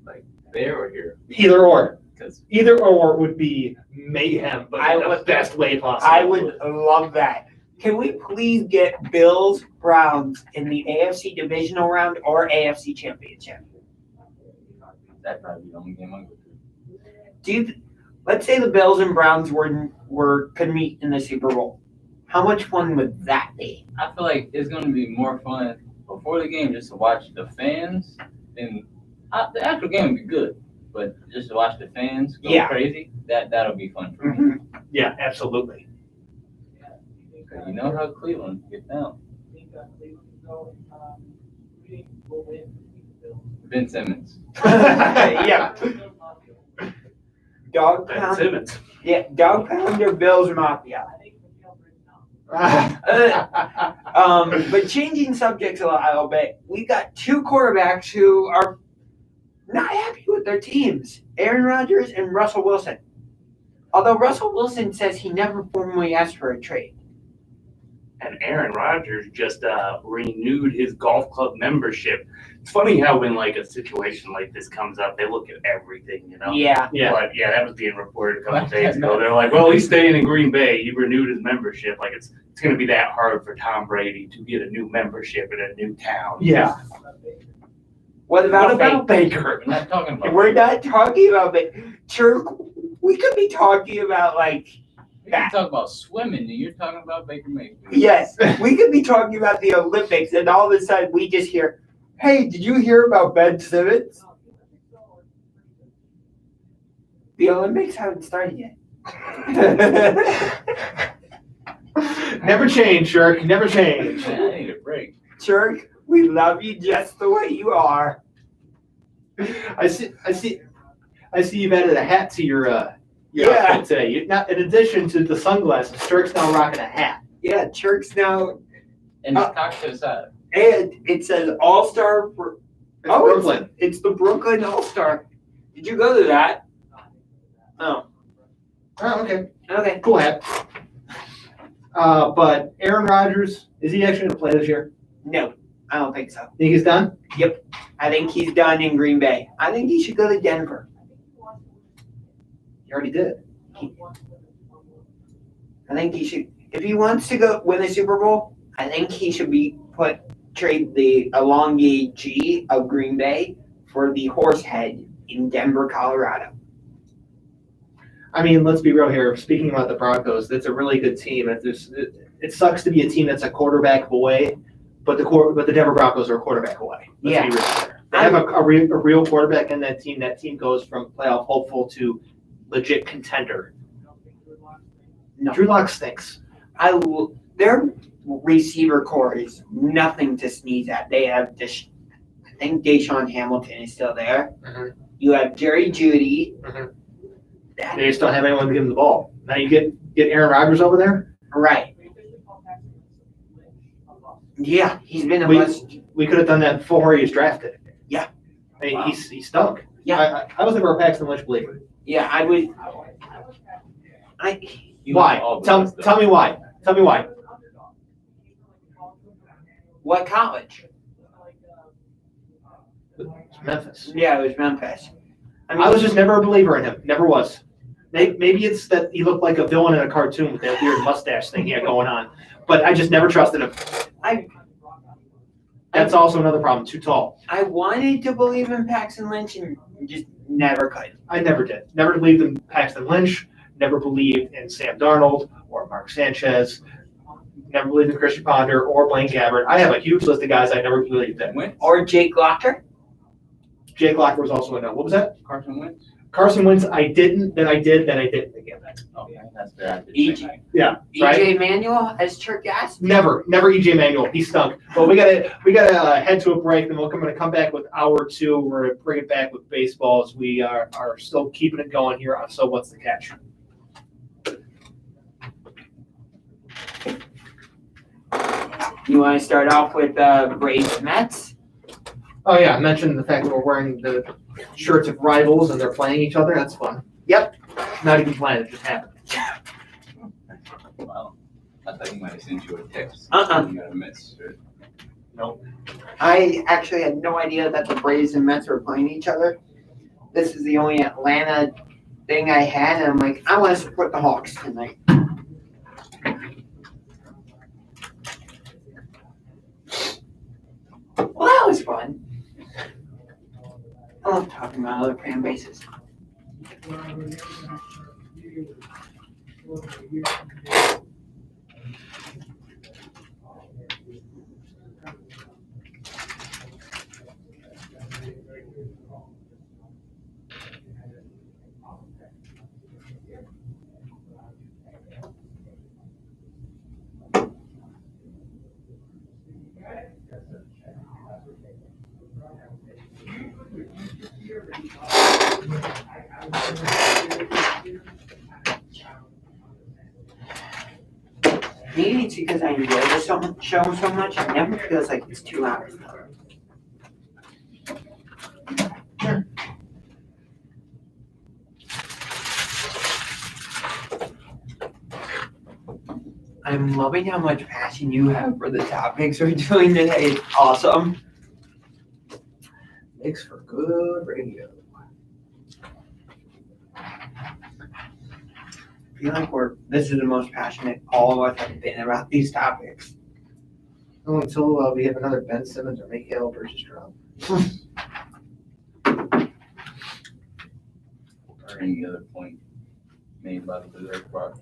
Like there or here? either or. Because Either or would be mayhem, but I in the would- best way possible. I would love that. Can we please get Bills Browns in the AFC divisional round or AFC championship? that probably the only game I'm going to let's say the Bills and Browns could meet in the Super Bowl. How much fun would that be? I feel like it's gonna be more fun before the game just to watch the fans. And the actual game would be good, but just to watch the fans go Yeah. crazy, that'll be fun for me. Mhm. Yeah, absolutely. 'Cause you know how Cleveland get down. I think Cleveland can go, we think we'll win the Bills. Ben Simmons. Yeah. Dog Ben pound. Simmons. Yeah, dog pounder Bills Mafia. I think Miguel Bridges But changing subjects a little bit, we got two quarterbacks who are not happy with their teams: Aaron Rodgers and Russell Wilson. Although Russell Wilson says he never formally asked for a trade. And Aaron Rodgers just renewed his golf club membership. It's funny how when like a situation like this comes up, they look at everything, you know. Yeah. Yeah. But yeah, that was being reported a couple days ago. They're like, well, he's staying in Green Bay. He renewed his membership. Like it's going to be that hard for Tom Brady to get a new membership in a new town. Yeah. What about Baker? We're not talking about. We're not talking about it. Sure, we could be talking about like We can talk about swimming, and you're talking about Baker Mayfield. yes, we could be talking about the Olympics, and all of a sudden we just hear, "Hey, did you hear about Ben Simmons?" The Olympics haven't started yet. Never change, Shirk. Never change. Man, I need a break. Church, we love you just the way you are. I see you've added a hat to your Yeah. outfit today. Not in addition to the sunglasses, Shirk's now rocking a hat. Yeah, Church now, And it's cocked to the side. and it says All Star. It's Oh, Brooklyn. It's the Brooklyn All Star. Did you go to that? Oh, Oh, okay. okay. Cool hat. But Aaron Rodgers, is he actually going to play this year? No, I don't think so. Think he's done? I think he's done in Green Bay. I think he should go to Denver. He already did. I think he should. If he wants to go win a Super Bowl, I think he should trade the elongate G of Green Bay for the horse head in Denver, Colorado. I mean, let's be real here. Speaking about the Broncos, that's a really good team. It sucks to be a team that's a quarterback away, but the Denver Broncos are a quarterback away. Let's be real here. They have a real quarterback in that team. That team goes from playoff hopeful to legit contender. No. Drew Lock stinks. Their receiver core is nothing to sneeze at. They have I think Deshaun Hamilton is still there. Mhm. You have Jerry Judy. Mhm. They just don't have anyone to give them the ball. Now you get Aaron Rodgers over there. Right. Yeah, he's been a We- must. We could have done that before he was drafted. Yeah. I mean, Wow. he stunk. Yeah. I was never a Paxton Lynch believer. Yeah, I would. You Why? like all Tell the stuff. me why. Tell me why. What college? It's Memphis. Yeah, it was Memphis. I was just never a believer in him. Never was. Maybe it's that he looked like a villain in a cartoon with that weird mustache thing he had going on. But I just never trusted him. That's also another problem. Too tall. I wanted to believe in Paxton Lynch and just never could. I never did. Never believed in Paxton Lynch. Never believed in Sam Darnold or Mark Sanchez. Never believed in Christian Ponder or Blaine Gabbert. I have a huge list of guys I never believed in. Wentz? Or Jake Locker. Jake Locker was also a no. What was that? Carson Wentz? Carson Wentz, I didn't, then I did, then I didn't again. Okay, that's fair. EJ. Right? EJ Manuel as Turk asked. Never EJ Manuel. He stunk. But we gotta head to a break, then we're gonna come back with hour two. We're gonna bring it back with baseball as we are still keeping it going here on So What's the Catch? You want to start off with Braves Mets? Oh yeah, I mentioned the fact that we're wearing the shirts of rivals and they're playing each other. That's fun. Yep. Not even planned, it just happened. Wow. I thought he might have sent you a text. Uh-uh. You got a message. I actually had no idea that the Braves and Mets were playing each other. This is the only Atlanta thing I had, and I'm like, I want to support the Hawks tonight. Well, that was fun. I love talking about other fan bases. Maybe it's because I enjoy the show so much, it never feels like it's 2 hours. I'm loving how much passion you have for the topics we're doing today. It's awesome. Makes for good radio. I feel like this is the most passionate all of us have been about these topics. Oh, until we have another Ben Simmons or Mikhail Bridges drop. Or any other point made by the Berserk Park.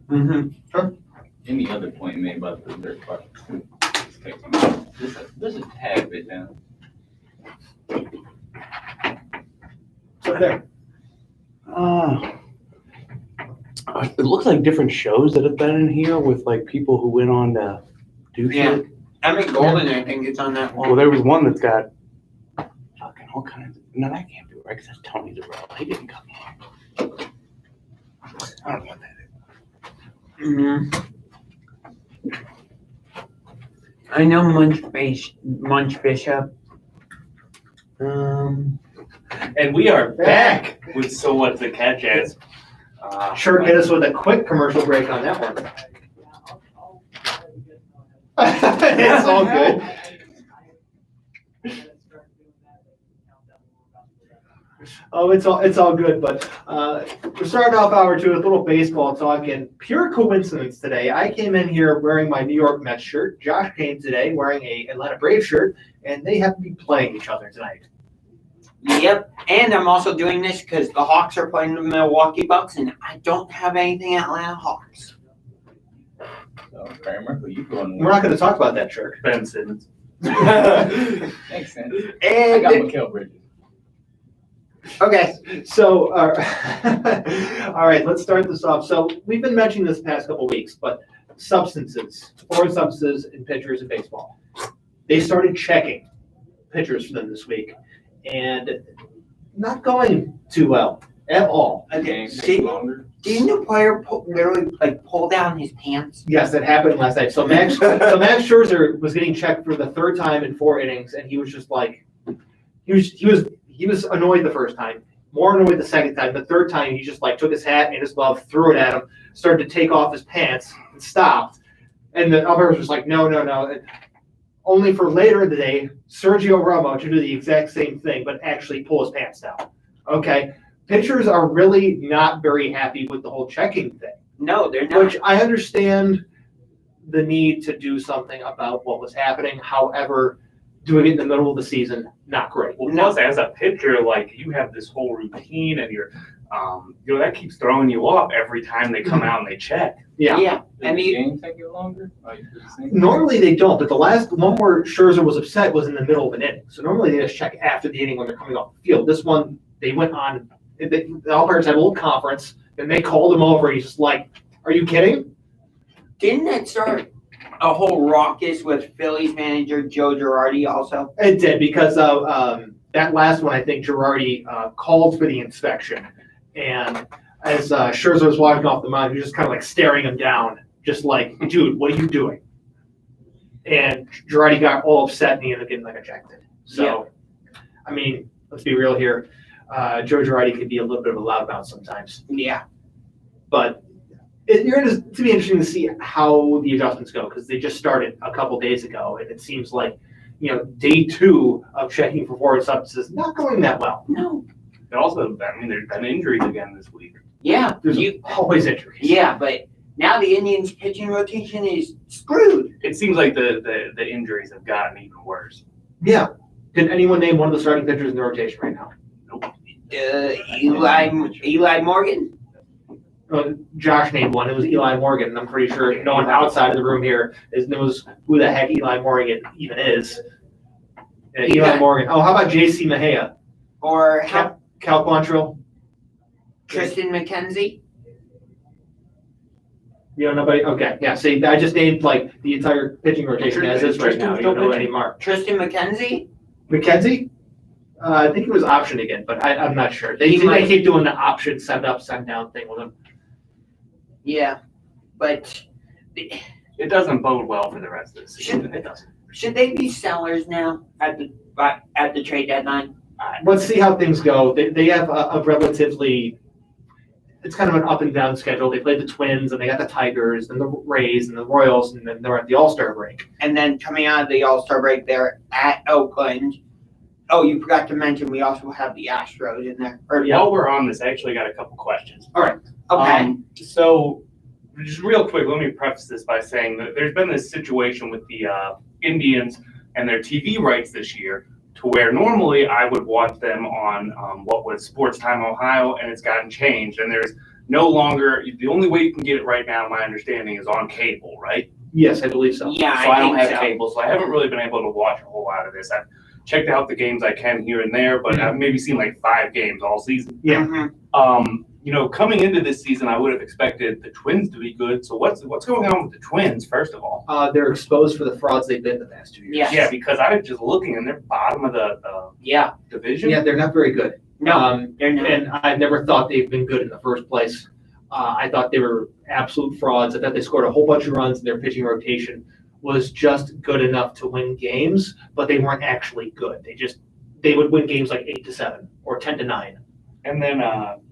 Mm-hmm. Any other point made by the Berserk Park. Just a tad bit down. So there. It looks like different shows that have been in here with like people who went on to do Yeah. shit. Emmett Golden, I think it's on that one. Well, there was one that's got fucking all kinds of. No, that can't be right because that's Tony Durrell. He didn't come here. I don't know what that is. Mm-hmm. I know Munch Bishop. And we are back with So What's the Catch as. Sure, hit us with a quick commercial break on that one. It's all good. Oh, it's all good, but we're starting off hour 2 with a little baseball talk, and pure coincidence today. I came in here wearing my New York Mets shirt. Josh came today wearing a Atlanta Braves shirt, and they happen to be playing each other tonight. Yep, and I'm also doing this because the Hawks are playing the Milwaukee Bucks, and I don't have anything Atlanta Hawks. So, Kramer, who you going We're not going to talk about that shirt. Ben Simmons. Makes sense. I got And Mikhail Bridges. okay, So, all right, let's start this off. So, we've been mentioning this past couple weeks, but substances, foreign substances in pitchers in baseball. They started checking pitchers for them this week, and not going too well at all. okay. Game takes longer. Didn't the player literally pull down his pants? Yes, that happened last night. So Max Scherzer was getting checked for the 3rd time in 4 innings, and he was just like, he was annoyed the first time, more annoyed the second time. The 3rd time, he just like took his hat and his glove, threw it at him, started to take off his pants, and stopped. And the umpire was just like, no. Only for later in the day, Sergio Romo to do the exact same thing, but actually pull his pants down. Okay, pitchers are really not very happy with the whole checking thing. No, they're not. Which I understand the need to do something about what was happening. However, doing it in the middle of the season, not great. Well, plus as a pitcher, like you have this whole routine and you're, that keeps throwing you off every time they come out and they check. Yeah. Yeah, Does I the mean, game take it longer? Like, does it seem- Normally they don't, but the last one where Scherzer was upset was in the middle of an inning. So normally they just check after the inning when they're coming off the field. This one, they went on, the umpires had a little conference, and they called him over, and he's just like, are you kidding? didn't that start a whole ruckus with Phillies manager Joe Girardi also? It did, because of that last one, I think Girardi called for the inspection. And as Scherzer was walking off the mound, he was just kind of like staring him down, just like, dude, what are you doing? And Girardi got all upset and he ended up getting like ejected. So, I mean, let's be real here. Joe Girardi could be a little bit of a loudmouth sometimes. Yeah. But it's going to be interesting to see how the adjustments go, because they just started a couple days ago, and it seems like, day 2 of checking for foreign substances not going that well. No. And also, I mean, there's been injuries again this week. Yeah. There's always injuries. Yeah, but now the Indians' pitching rotation is screwed. It seems like the injuries have gotten even worse. Yeah. Can anyone name one of the starting pitchers in the rotation right now? Nope. Eli Morgan. Josh named one. It was Eli Morgan, and I'm pretty sure no one outside of the room here knows who the heck Eli Morgan even is. Eli Yeah. Morgan. Oh, how about J.C. Mejia? Or how Cal Quantrill? Tristan McKenzie? You know, nobody? Okay, yeah, see, I just named like the entire pitching rotation as is right now. You don't know any Mark. Tristan McKenzie? McKenzie? I think he was optioned again, but I'm not sure. They keep doing the option send up, send down thing with him. Yeah, but It doesn't bode well for the rest of the season. It doesn't. should they be sellers now at the trade deadline? Let's see how things go. They have a relatively, it's kind of an up and down schedule. They played the Twins, and they got the Tigers, and the Rays, and the Royals, and then they're at the All-Star break. And then coming out of the All-Star break, they're at Oakland. Oh, you forgot to mention we also have the Astros in there. While we're on this, I actually got a couple questions. Okay. So, just real quick, let me preface this by saying that there's been this situation with the Indians and their TV rights this year, to where normally I would watch them on what was Sports Time Ohio, and it's gotten changed, and there's no longer, the only way you can get it right now, my understanding, is on cable, right? Yes, I believe so. Yeah, So I don't think have so. cable, so I haven't really been able to watch a whole lot of this. I've checked out the games I can here and there, but I've maybe seen like 5 games all season. Yeah. Mhm. Coming into this season, I would have expected the Twins to be good. So what's going on with the Twins, first of all? They're exposed for the frauds they've been the past 2 years. Yeah. Yeah, because I was just looking and they're bottom of the Yeah. division. Yeah, they're not very good. No, they're not. And I never thought they've been good in the first place. I thought they were absolute frauds. I thought they scored a whole bunch of runs, and their pitching rotation was just good enough to win games, but they weren't actually good. They would win games like 8-7 or 10-9. And then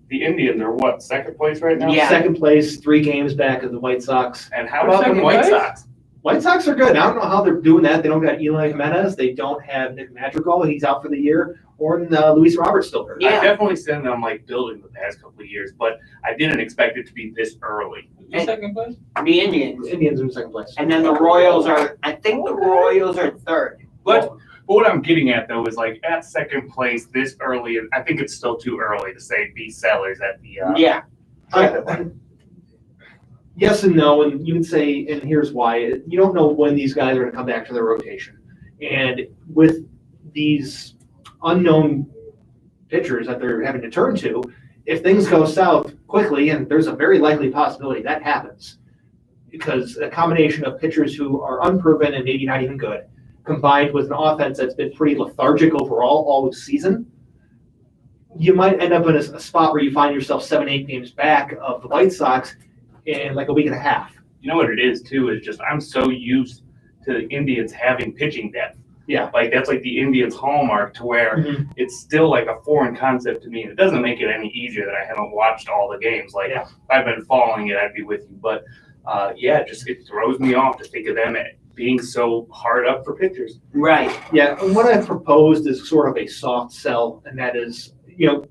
the Indians are what, second place right now? Yeah. Second place, 3 games back of the White Sox. And how about the Second White place? Sox? White Sox are good. I don't know how they're doing that. They don't got Eli Jimenez. They don't have Nick Madrigal. He's out for the year. Or Luis Roberts still hurt. Yeah. I definitely seen them like building the past couple of years, but I didn't expect it to be this early. Who's second place? The Indians. Indians are in second place. And then the Royals I think the Royals are third. But what I'm getting at though is like at second place this early, I think it's still too early to say be sellers at the Yeah. Yes and no, and you would say, and here's why. You don't know when these guys are going to come back to their rotation. And with these unknown pitchers that they're having to turn to, if things go south quickly, and there's a very likely possibility that happens, because a combination of pitchers who are unproven and maybe not even good, combined with an offense that's been pretty lethargic overall all season, you might end up in a spot where you find yourself 7-8 games back of the White Sox in like a week and a half. You know what it is too, is just I'm so used to the Indians having pitching depth. Yeah. Like that's like the Indians' hallmark, to where it's still like a foreign concept to me. And it doesn't make it any easier that I haven't watched all the games. Like Yeah. if I've been following it, I'd be with you. But it throws me off to think of them being so hard up for pitchers. Right. Yeah, and what I've proposed is sort of a soft sell, and that is,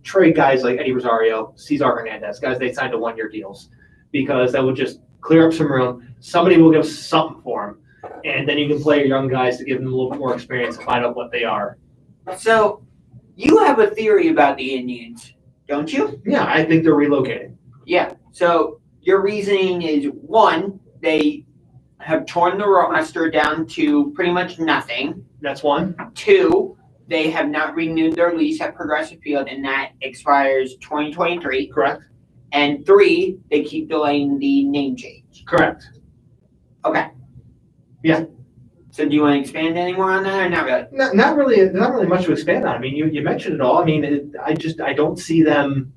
trade guys like Eddie Rosario, Cesar Hernandez, guys they signed to 1-year deals, because that would just clear up some room. Somebody will give something for them, and then you can play your young guys to give them a little bit more experience and find out what they are. So you have a theory about the Indians, don't you? Yeah, I think they're relocating. Yeah. So your reasoning is, one, they have torn the roster down to pretty much nothing. That's one. 2, they have not renewed their lease at Progressive Field, and that expires 2023. Correct? And 3, they keep delaying the name change. Correct. Okay. Yeah. So do you want to expand any more on that, or not really? Not really much to expand on. I mean, you mentioned it all. I mean, I don't see them.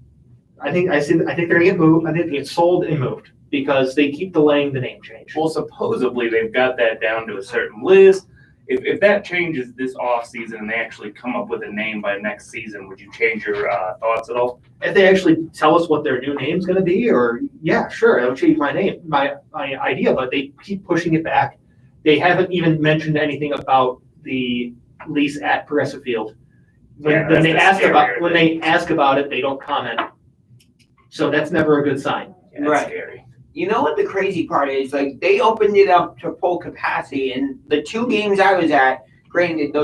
I think they're gonna get moved. I think they get sold and moved because they keep delaying the name change. Well, supposedly they've got that down to a certain list. If that changes this off season and they actually come up with a name by next season, would you change your thoughts at all? If they actually tell us what their new name's gonna be, or yeah, sure, I would change my idea. But they keep pushing it back. They haven't even mentioned anything about the lease at Progressive Field. When they ask about it, they don't comment. So that's never a good sign. Yeah, that's Right. scary. You know what the crazy part is? Like, they opened it up to full capacity, and the 2 games I was at, granted, that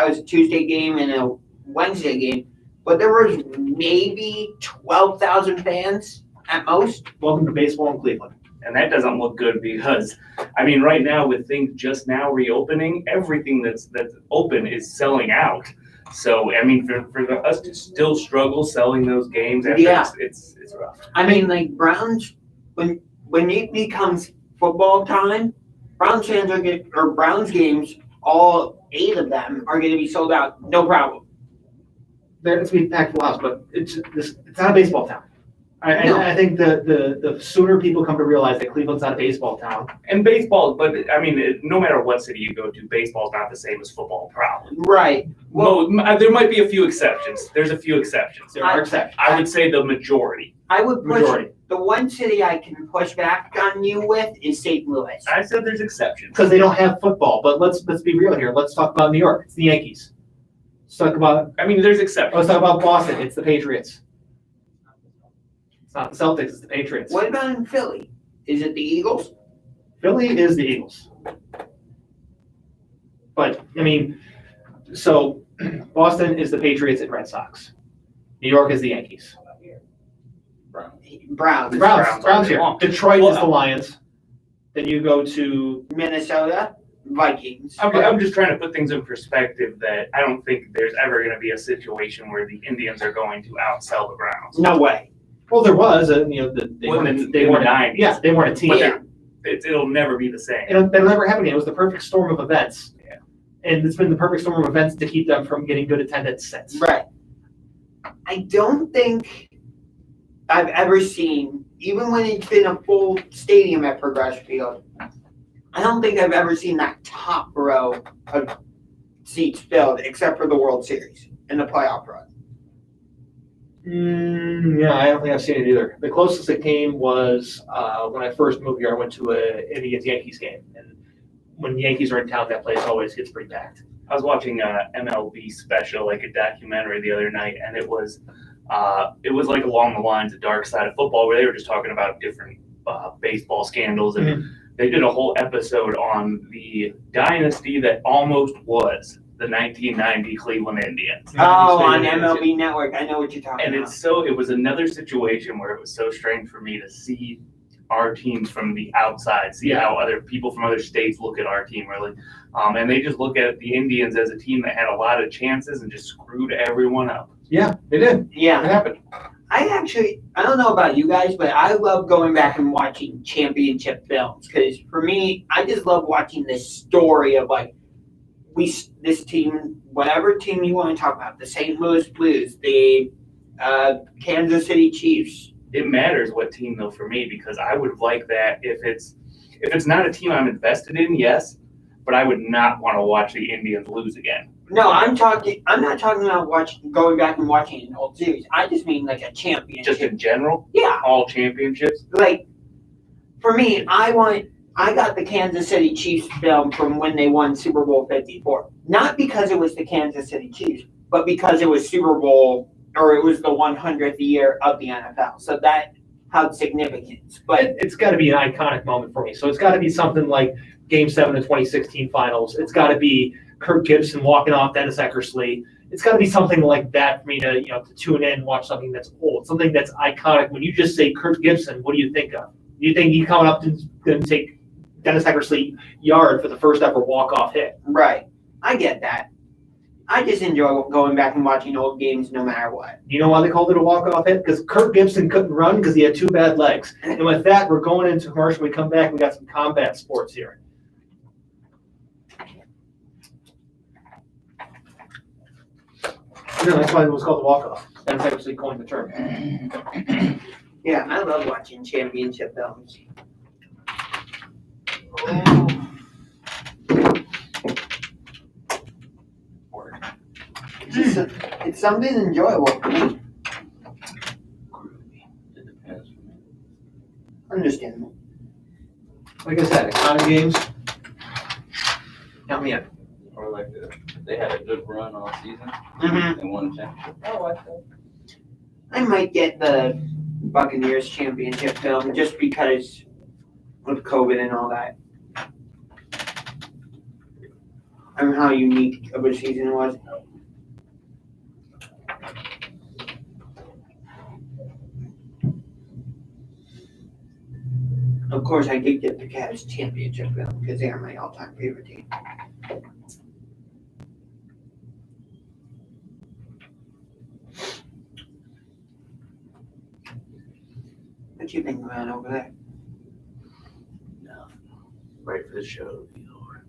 was a Tuesday game and a Wednesday game, but there was maybe 12,000 fans at most. Welcome to baseball in Cleveland. And that doesn't look good because, I mean, right now with things just now reopening, everything that's open is selling out. So, I mean, for us to still struggle selling those games, after Yeah. it's rough. I mean, like Browns, when it becomes football time, Browns fans or Browns games, all 8 of them are going to be sold out, no problem. It's going to be packed full house, but it's not a baseball town. No. I think the sooner people come to realize that Cleveland's not a baseball town. And baseball, but I mean, no matter what city you go to, baseball's not the same as football, probably. Right. Well, There might be a few exceptions. There's a few exceptions. There are exceptions. I would say the majority. I would push Majority. the one city I can push back on you with is St. Louis. I said there's exceptions. Because they don't have football. But let's be real here. Let's talk about New York. It's the Yankees. Let's talk about I mean, there's exceptions. Let's talk about Boston. It's the Patriots. It's not the Celtics. It's the Patriots. What about in Philly? Is it the Eagles? Philly is the Eagles. But I mean, so Boston is the Patriots and Red Sox. New York is the Yankees. Browns. Browns here. Well, Detroit is the Lions. Then you go to Minnesota, Vikings. I'm just trying to put things in perspective that I don't think there's ever going to be a situation where the Indians are going to outsell the Browns. No way. well, there was they Well, weren't in they the weren't 90s. yeah they weren't a team. But Yeah. it'll never be the same. That'll never happen again. It was the perfect storm of events. Yeah. And it's been the perfect storm of events to keep them from getting good attendance since. Right. I don't think I've ever seen, even when it's been a full stadium at Progressive Field, I don't think I've ever seen that top row of seats filled, except for the World Series and the playoff run. Yeah, I don't think I've seen it either. The closest it came was when I first moved here. I went to a Indians-Yankees game, and when the Yankees are in town, that place always gets pretty packed. I was watching a MLB special, like a documentary the other night, and it was like along the lines of Dark Side of Football, where they were just talking about different baseball scandals, and they did a whole episode on the dynasty that almost was the 1990 Cleveland Indians. Oh, on Indians. MLB Network. I know what you're talking And about. it was another situation where it was so strange for me to see our teams from the outside, see Yeah. how other people from other states look at our team, really. And they just look at the Indians as a team that had a lot of chances and just screwed everyone up. Yeah, they did. It Yeah. happened. I don't know about you guys, but I love going back and watching championship films because for me, I just love watching this story of like this team, whatever team you want to talk about, the St. Louis Blues, the Kansas City Chiefs. It matters what team though for me, because I would like that if it's not a team I'm invested in, yes, but I would not want to watch the Indians lose again. No, I'm not talking about going back and watching an old series. I just mean like a championship. Just in general, Yeah. all championships. Like for me, I got the Kansas City Chiefs film from when they won Super Bowl 54. Not because it was the Kansas City Chiefs, but because it was Super Bowl, or it was the 100th year of the NFL. So that had significance. But It's got to be an iconic moment for me. So it's got to be something like Game 7 of 2016 Finals. It's got to be Kirk Gibson walking off Dennis Eckersley. It's got to be something like that for me to to tune in and watch something that's old, something that's iconic. When you just say Kirk Gibson, what do you think of? Do you think he coming up and going to take Dennis Eckersley yard for the first ever walk-off hit? right, I get that. I just enjoy going back and watching old games no matter what. You know why they called it a walk-off hit? Because Kirk Gibson couldn't run because he had two bad legs. And with that, we're going into commercial. We come back, we got some combat sports here. No, that's why it was called the walk-off. That's actually coined the term. Yeah, I love watching championship films. It's something enjoyable for me. It depends. Understandable. Like I said, iconic games. Count me in. Or like they had a good run all season Mm-hmm. and won a championship. Oh, I think. I might get the Buccaneers championship film just because of COVID and all that. And how unique of a season it was. Of course, I did get the Cavs championship film because they are my all-time favorite team. What you think about over there? Right for the show to be over.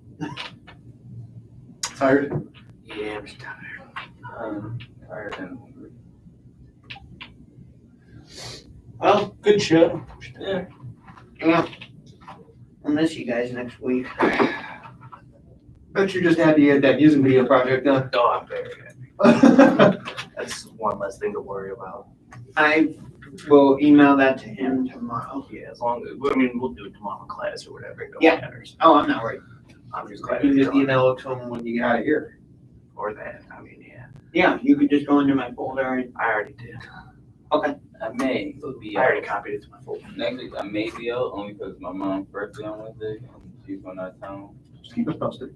Tired? Yeah, I'm just tired. Tired and hungry. Well, Good show. Yeah. yeah. I'll miss you guys next week. Bet you're just happy you had that music video project done. Oh, I'm very happy. That's one less thing to worry about. I will email that to him tomorrow. Yeah, as long as, I mean, we'll do it tomorrow in class or whatever. It don't Yeah. matter. Oh, I'm not worried. I'm just glad You it's just done. email it to him when you get out of here. Or that. I mean, yeah. Yeah, you could just go into my folder and I already did. I may be I out. already copied it to my folder. Next week, I may be out only because my mom's birthday on Wednesday and she's going out of town. Just keep us posted.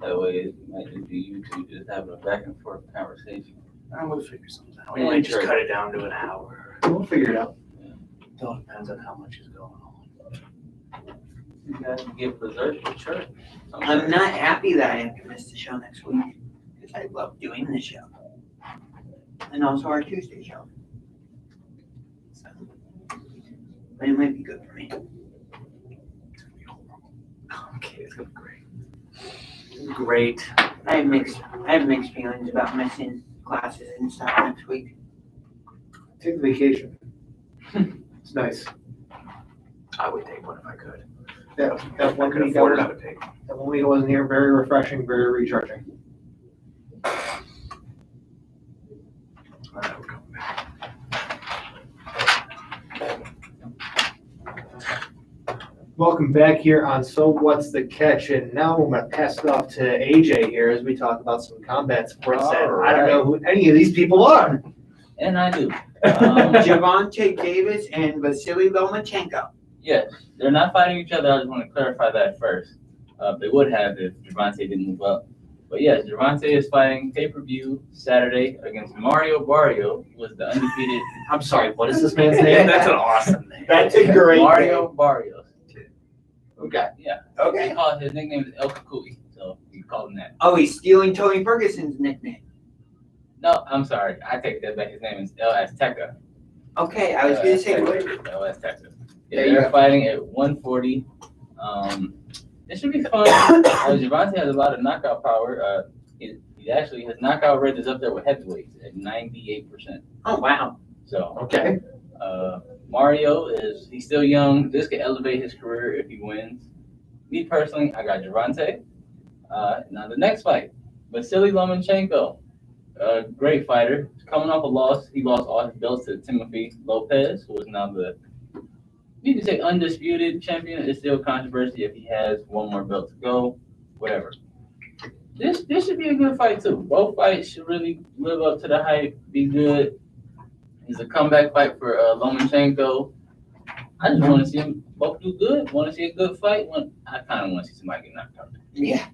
That way, it might just be you two just having a back and forth conversation. I'm gonna figure something out. Yeah, We might just sure. cut it down to an hour. We'll figure it out. It all depends on how much is going on. You guys can get berserk for church. I'm not happy that I have to miss the show next week because I love doing the show. And also our Tuesday show. So, but it might be good for me. Okay, it's gonna be great. Great. I have mixed feelings about missing classes and stuff next week. Take the vacation. It's nice. I would take one if I could. That If I one could week afford it, I would take one. that one week I wasn't here, very refreshing, very recharging. I would come back. Welcome back here on So What's the Catch? And now I'm going to pass it off to AJ here as we talk about some combat sports. All And I don't know who any of these people are. And I do. Javante Davis and Vasily Lomachenko. Yes, they're not fighting each other. I just want to clarify that first. They would have if Javante didn't move up. But yes, Javante is fighting pay-per-view Saturday against Mario Barrio, who was the undefeated I'm sorry, what is this man's Yeah, name? that's an awesome name. That's a great Mario Barrios. Okay. Yeah, Okay. he called his nickname is El Cucuy, so we call him that. Oh, he's stealing Tony Ferguson's nickname. No, I'm sorry, I take that back. His name is El Azteca. Okay, I was gonna say, El what? Azteca. Yeah, There you they're go. fighting at 140. It should be fun. Javante has a lot of knockout power. He actually, his knockout rate is up there with heavyweights at 98%. Oh, wow. So Okay. Mario he's still young. This could elevate his career if he wins. Me personally, I got Javante. Now the next fight, Vasily Lomachenko, a great fighter. Coming off a loss, he lost all his belts to Timothy Lopez, who is now you can say undisputed champion. It's still controversy if he has one more belt to go, whatever. This should be a good fight too. Both fights should really live up to the hype, be good. It's a comeback fight for Lomachenko. I just want to see them both do good. Want to see a good fight. I kind of want to see somebody get knocked out. Yeah.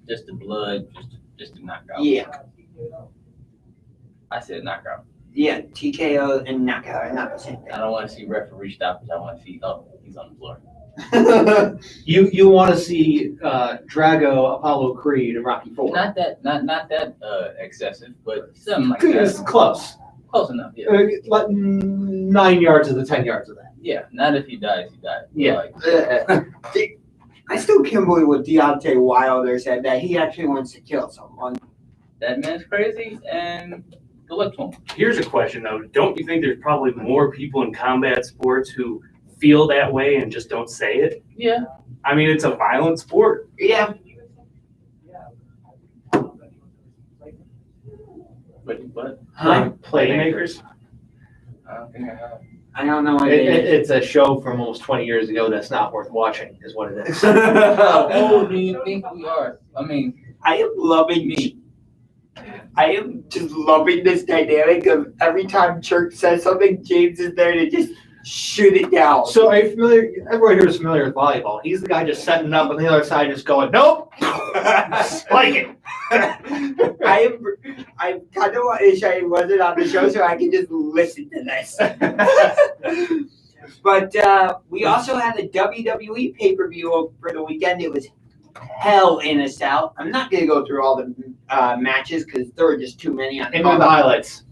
Just the blood, just to knock out. Yeah. I said knockout. Yeah, TKO and knockout are not the same I don't want to see referee stoppage. I want to see he's on the floor. thing. You want to see Drago, Apollo Creed, and Rocky IV. Not that excessive, but something like It's that. close. Close enough. Yeah. 9 yards of the 10 yards of that. Yeah. Not if he dies. He dies. Yeah. Like, I still can't believe what Deontay Wilder said, that he actually wants to kill someone. that man's crazy, and good luck to him. Here's a question though. Don't you think there's probably more people in combat sports who feel that way and just don't say it? Yeah. I mean, it's a violent sport. Yeah. But Huh? Playmakers. I don't think I have. I don't know what it is. It's a show from almost 20 years ago that's not worth watching, is what it is. How old do you think we are? I mean, I am loving me. I am just loving this dynamic of every time Church says something, James is there to just shoot it down. So are you familiar? Everyone here is familiar with volleyball. He's the guy just setting up on the other side, just going, nope, spike it. I kind of wish I wasn't on the show so I could just listen to this. But we also had a WWE pay-per-view for the weekend. It was hell in a cell. I'm not going to go through all the matches because there were just too many on And one of the highlights.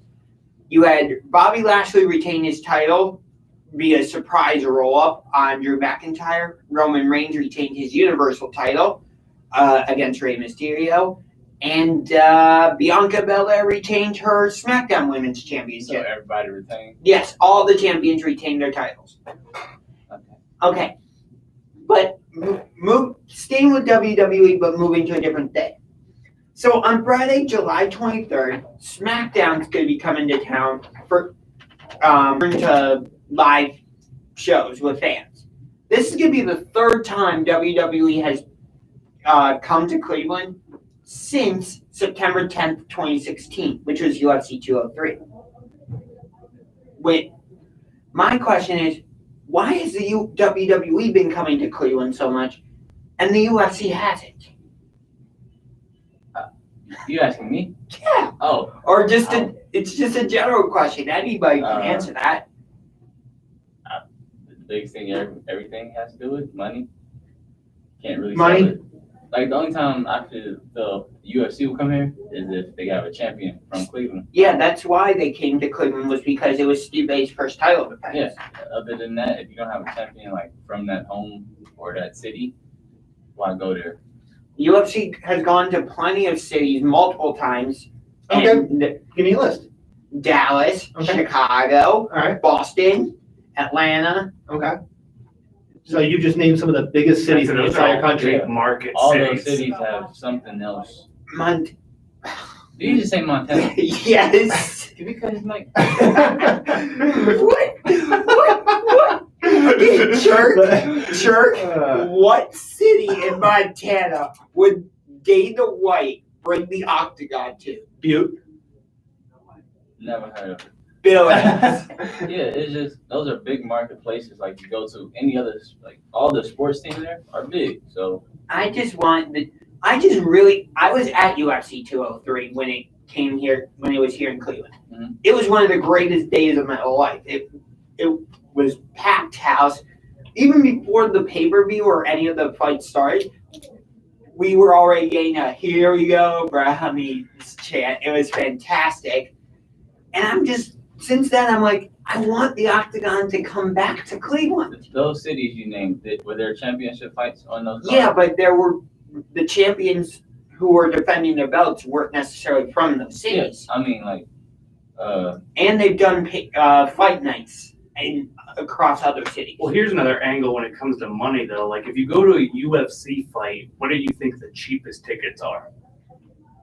You had Bobby Lashley retain his title via surprise roll-up on Drew McIntyre. Roman Reigns retained his Universal title against Rey Mysterio. And Bianca Belair retained her SmackDown Women's So Championship. everybody retained. Yes, all the champions retained their titles. Okay. But staying with WWE, but moving to a different day. So on Friday, July 23rd, SmackDown's going to be coming to town for to live shows with fans. This is going to be the third time WWE has come to Cleveland since September 10th, 2016, which was UFC 203. My question is, why has the WWE been coming to Cleveland so much and the UFC hasn't? You asking me? Yeah. Oh, Or it's just a general question. Anybody can answer that. the biggest thing everything has to do with money. Can't really Money? sell it. Like the only time I feel the UFC will come here is if they have a champion from Cleveland. Yeah, that's why they came to Cleveland, was because it was Steve A's first title defense. Yeah. Other than that, if you don't have a champion like from that home or that city, why go there? UFC has gone to plenty of cities multiple times. Okay. And Give me a list. Dallas, Okay. Chicago, All right. Boston, Atlanta. Okay. So you just named some of the biggest cities in the Those are all entire country. big market All cities. those cities have something else. Mont- Did you just say Montana? yes. Because like What? Okay, Jerk. What city in Montana would Dana White bring the Octagon to? Butte. never heard of it. Billy. Yeah, it's just those are big marketplaces. Like you go to any other, like all the sports teams there are big. So I was at UFC 203 when it came here, when it was here in Cleveland. Mhm. It was one of the greatest days of my life. It was packed house. Even before the pay-per-view or any of the fights started, we were already getting a "here we go, Brahmies" chant. It was fantastic. And since then, I'm like, I want the Octagon to come back to Cleveland. those cities you named, were there championship fights on those? Yeah, cards? but there were the champions who were defending their belts weren't necessarily from those cities. I mean, like, And they've done fight nights across other cities. Well, here's another angle when it comes to money, though. Like, if you go to a UFC fight, what do you think the cheapest tickets are?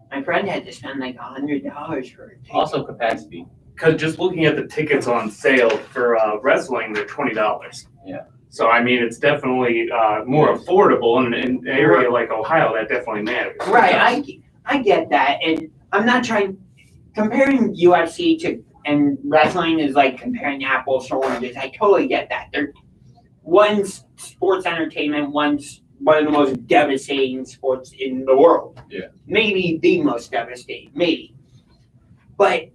My friend had to spend like $100 for it. also capacity. Because just looking at the tickets on sale for wrestling, they're $20. Yeah. So, I mean, it's definitely more affordable. And in an area like Ohio, that definitely matters. Right, I get that, and I'm not comparing UFC and wrestling is like comparing apples to oranges. I totally get that. One's sports entertainment, one's one of the most devastating sports in the world. Yeah. Maybe the most devastating, maybe. But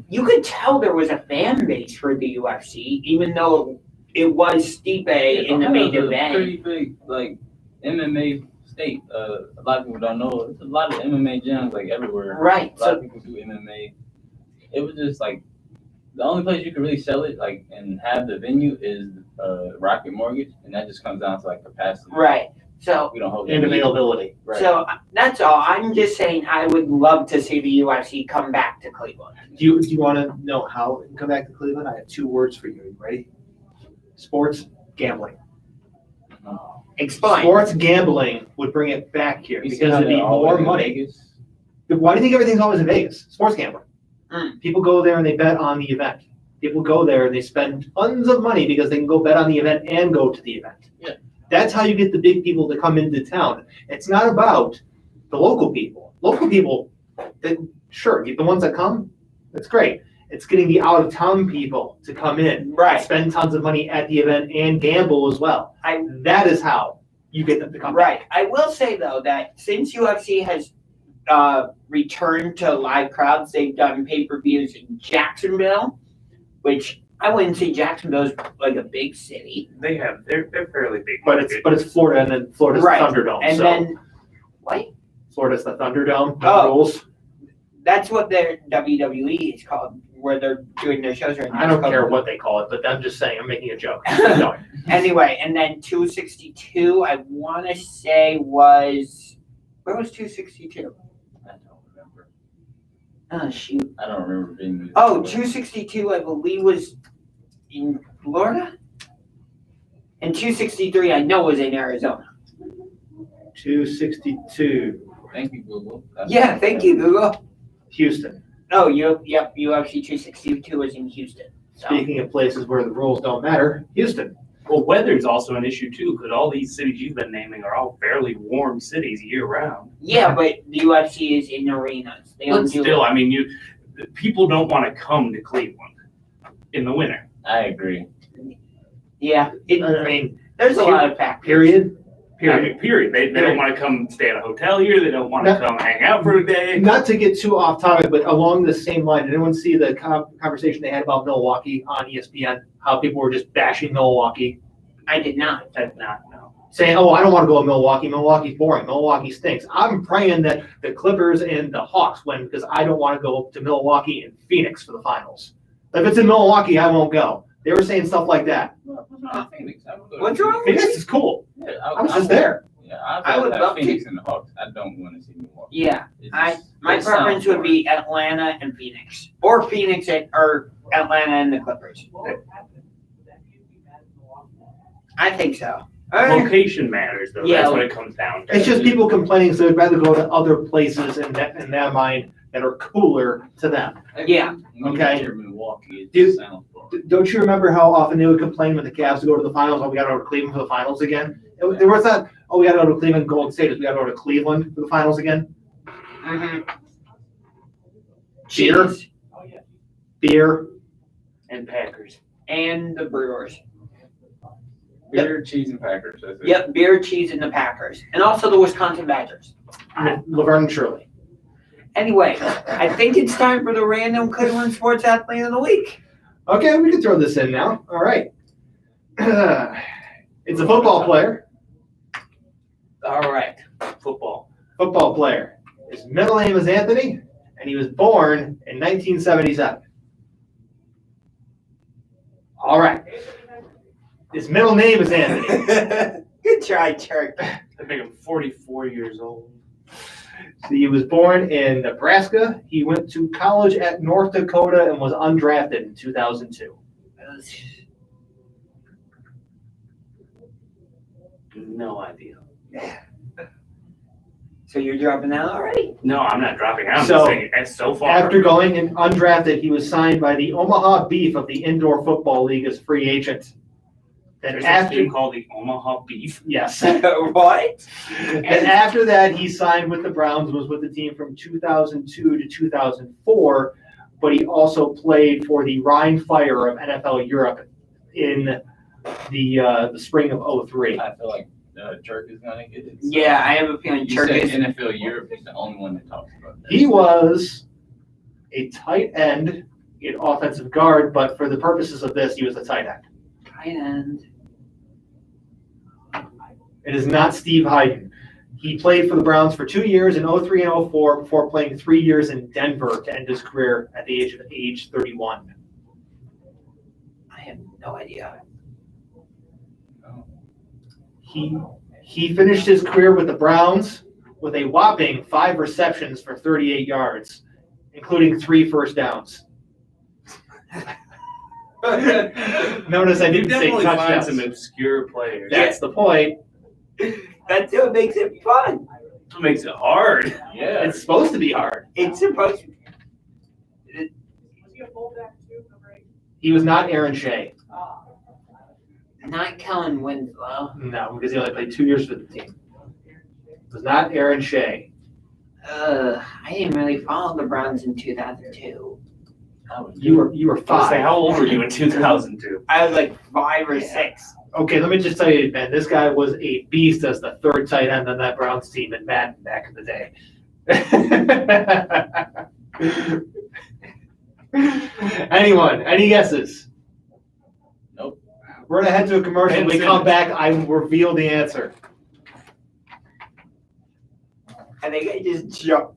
you could tell there was a fan base for the UFC, even though it was Stipe in the main Ohio's a event. pretty big, like, MMA state. A lot of people don't know. There's a lot of MMA gyms, like, everywhere. Right, A lot so of people do MMA. It was just, like, the only place you could really sell it, like, and have the venue is Rocket Mortgage, and that just comes down to, like, capacity. right. So We don't hold And that. availability. Right. So that's all. I'm just saying I would love to see the UFC come back to Cleveland. Do you want to know how it can come back to Cleveland? I have 2 words for you. Are you ready? Sports gambling. Explain. Sports gambling would bring it back here You see because how it'd be they're always more in money. Vegas? Why do you think everything's always in Vegas? Sports gambling. Mm. People go there and they bet on the event. People go there and they spend tons of money because they can go bet on the event and go to the event. Yeah. That's how you get the big people to come into town. It's not about the local people. Local people, sure, the ones that come, that's great. It's getting the out of town people to come in, Right. spend tons of money at the event and gamble as well. That is how you get them to come. Right. I will say though that since UFC has returned to live crowds, they've done pay-per-views in Jacksonville, which I wouldn't say Jacksonville's like a big city. They're fairly big. But it's Florida, and then Florida's Right. the Thunderdome. And so then what? Florida's the Thunderdome. The Oh. rules. That's what their WWE is called, where they're doing their shows right now. I don't It's called- care what they call it, but I'm just saying. I'm making a joke. Keep going. Anyway, and then 262, I want to say was, where was 262? I don't remember. Oh, shoot. I don't remember being there. Oh, 262, I believe, was in Florida? And 263, I know, was in Arizona. 262. Thank you, Google. Yeah, thank you, Google. Houston. Oh, UFC 262 was in Houston. So. Speaking of places where the rules don't matter, Houston. Well, weather's also an issue too, because all these cities you've been naming are all fairly warm cities year round. Yeah, but the UFC is in arenas. They But don't do still, I mean, people don't want to come to Cleveland in the winter. I agree. Yeah, I mean, there's a lot of factors. period. Period. They don't want to come stay at a hotel here. They don't want to come hang out for a day. Not to get too off topic, but along the same line, did anyone see the conversation they had about Milwaukee on ESPN? How people were just bashing Milwaukee, I did not. That's not, no. saying, "Oh, I don't want to go to Milwaukee. Milwaukee's boring. Milwaukee stinks." I'm praying that the Clippers and the Hawks win because I don't want to go to Milwaukee and Phoenix for the finals. If it's in Milwaukee, I won't go. They were saying stuff like that. Phoenix. What's wrong with Phoenix it? is cool. Yeah, I was just there. Yeah, I would have love to. Phoenix and the Hawks. I don't want to see Milwaukee. Yeah, It just- my it preference sounds would be Atlanta and Phoenix, or Phoenix or Atlanta and the Clippers. What would happen? Would that be bad in Milwaukee? I think so. Location matters, though. Yeah. That's what it comes down to. It's just people complaining, so they'd rather go to other places in their mind that are cooler to them. boring. Yeah. When you Okay. hear Milwaukee, it Dude. just sounds boring. Don't you remember how often they would complain when the Cavs would go to the finals? Oh, we got to go to Cleveland for the finals again. There was not. Oh, we got to go to Cleveland. Golden State. We got to go to Cleveland for the finals again. Mm-hmm. Beer? Cheese Oh, yeah. Beer. And Packers. and the Brewers. Beer, cheese, and Packers. That's it. Yep, beer, cheese, and the Packers, and also the Wisconsin Badgers. Laverne and Shirley. Anyway, I think it's time for the random Cleveland Sports Athlete of the Week. Okay, we can throw this in now. All right. It's a football player. All right. Football. Football player. His middle name is Anthony, and he was born in 1977. All right. His middle name is Anthony. Good try, Turk. I think I'm 44 years old. He was born in Nebraska. He went to college at North Dakota and was undrafted in 2002. No idea. So you're dropping out already? No, I'm not dropping out. I'm So, just saying, that's so far. After going and undrafted, he was signed by the Omaha Beef of the Indoor Football League as free agent. Then There's a after, team called the Omaha Beef. yes. What? And after that, he signed with the Browns, was with the team from 2002 to 2004, but he also played for the Rhein Fire of NFL Europe in the spring of 03. I feel like Turk is gonna get it. Yeah, I have a feeling You Turk said is. NFL Europe is the only one that talks about that. He was a tight end in offensive guard, but for the purposes of this, he was a tight end. Tight end. It is not Steve Hayden. He played for the Browns for 2 years in 03 and 04 before playing 3 years in Denver to end his career at the age 31. I have no idea. He finished his career with the Browns with a whopping 5 receptions for 38 yards, including 3 first downs. Notice I You didn't say definitely find touchdowns. some obscure players. That's the point. That's what makes it fun. That's what makes it hard. Yeah. It's supposed to be hard. It's supposed to. Was he a fullback too, number 8? He was not Aaron Shea. Not Kellen Winslow. No, because he only played 2 years for the team. It was not Aaron Shea. I didn't really follow the Browns in 2002. You were I was saying, 5. how old were you in 2002? I was like 5 or 6. Okay, let me just tell you, Ben, this guy was a beast as the third tight end on that Browns team in Madden back in the day. Anyone? Any guesses? Nope. We're gonna head to a commercial. When we Ben come Simmons. back, I will reveal the answer. I think I just jumped.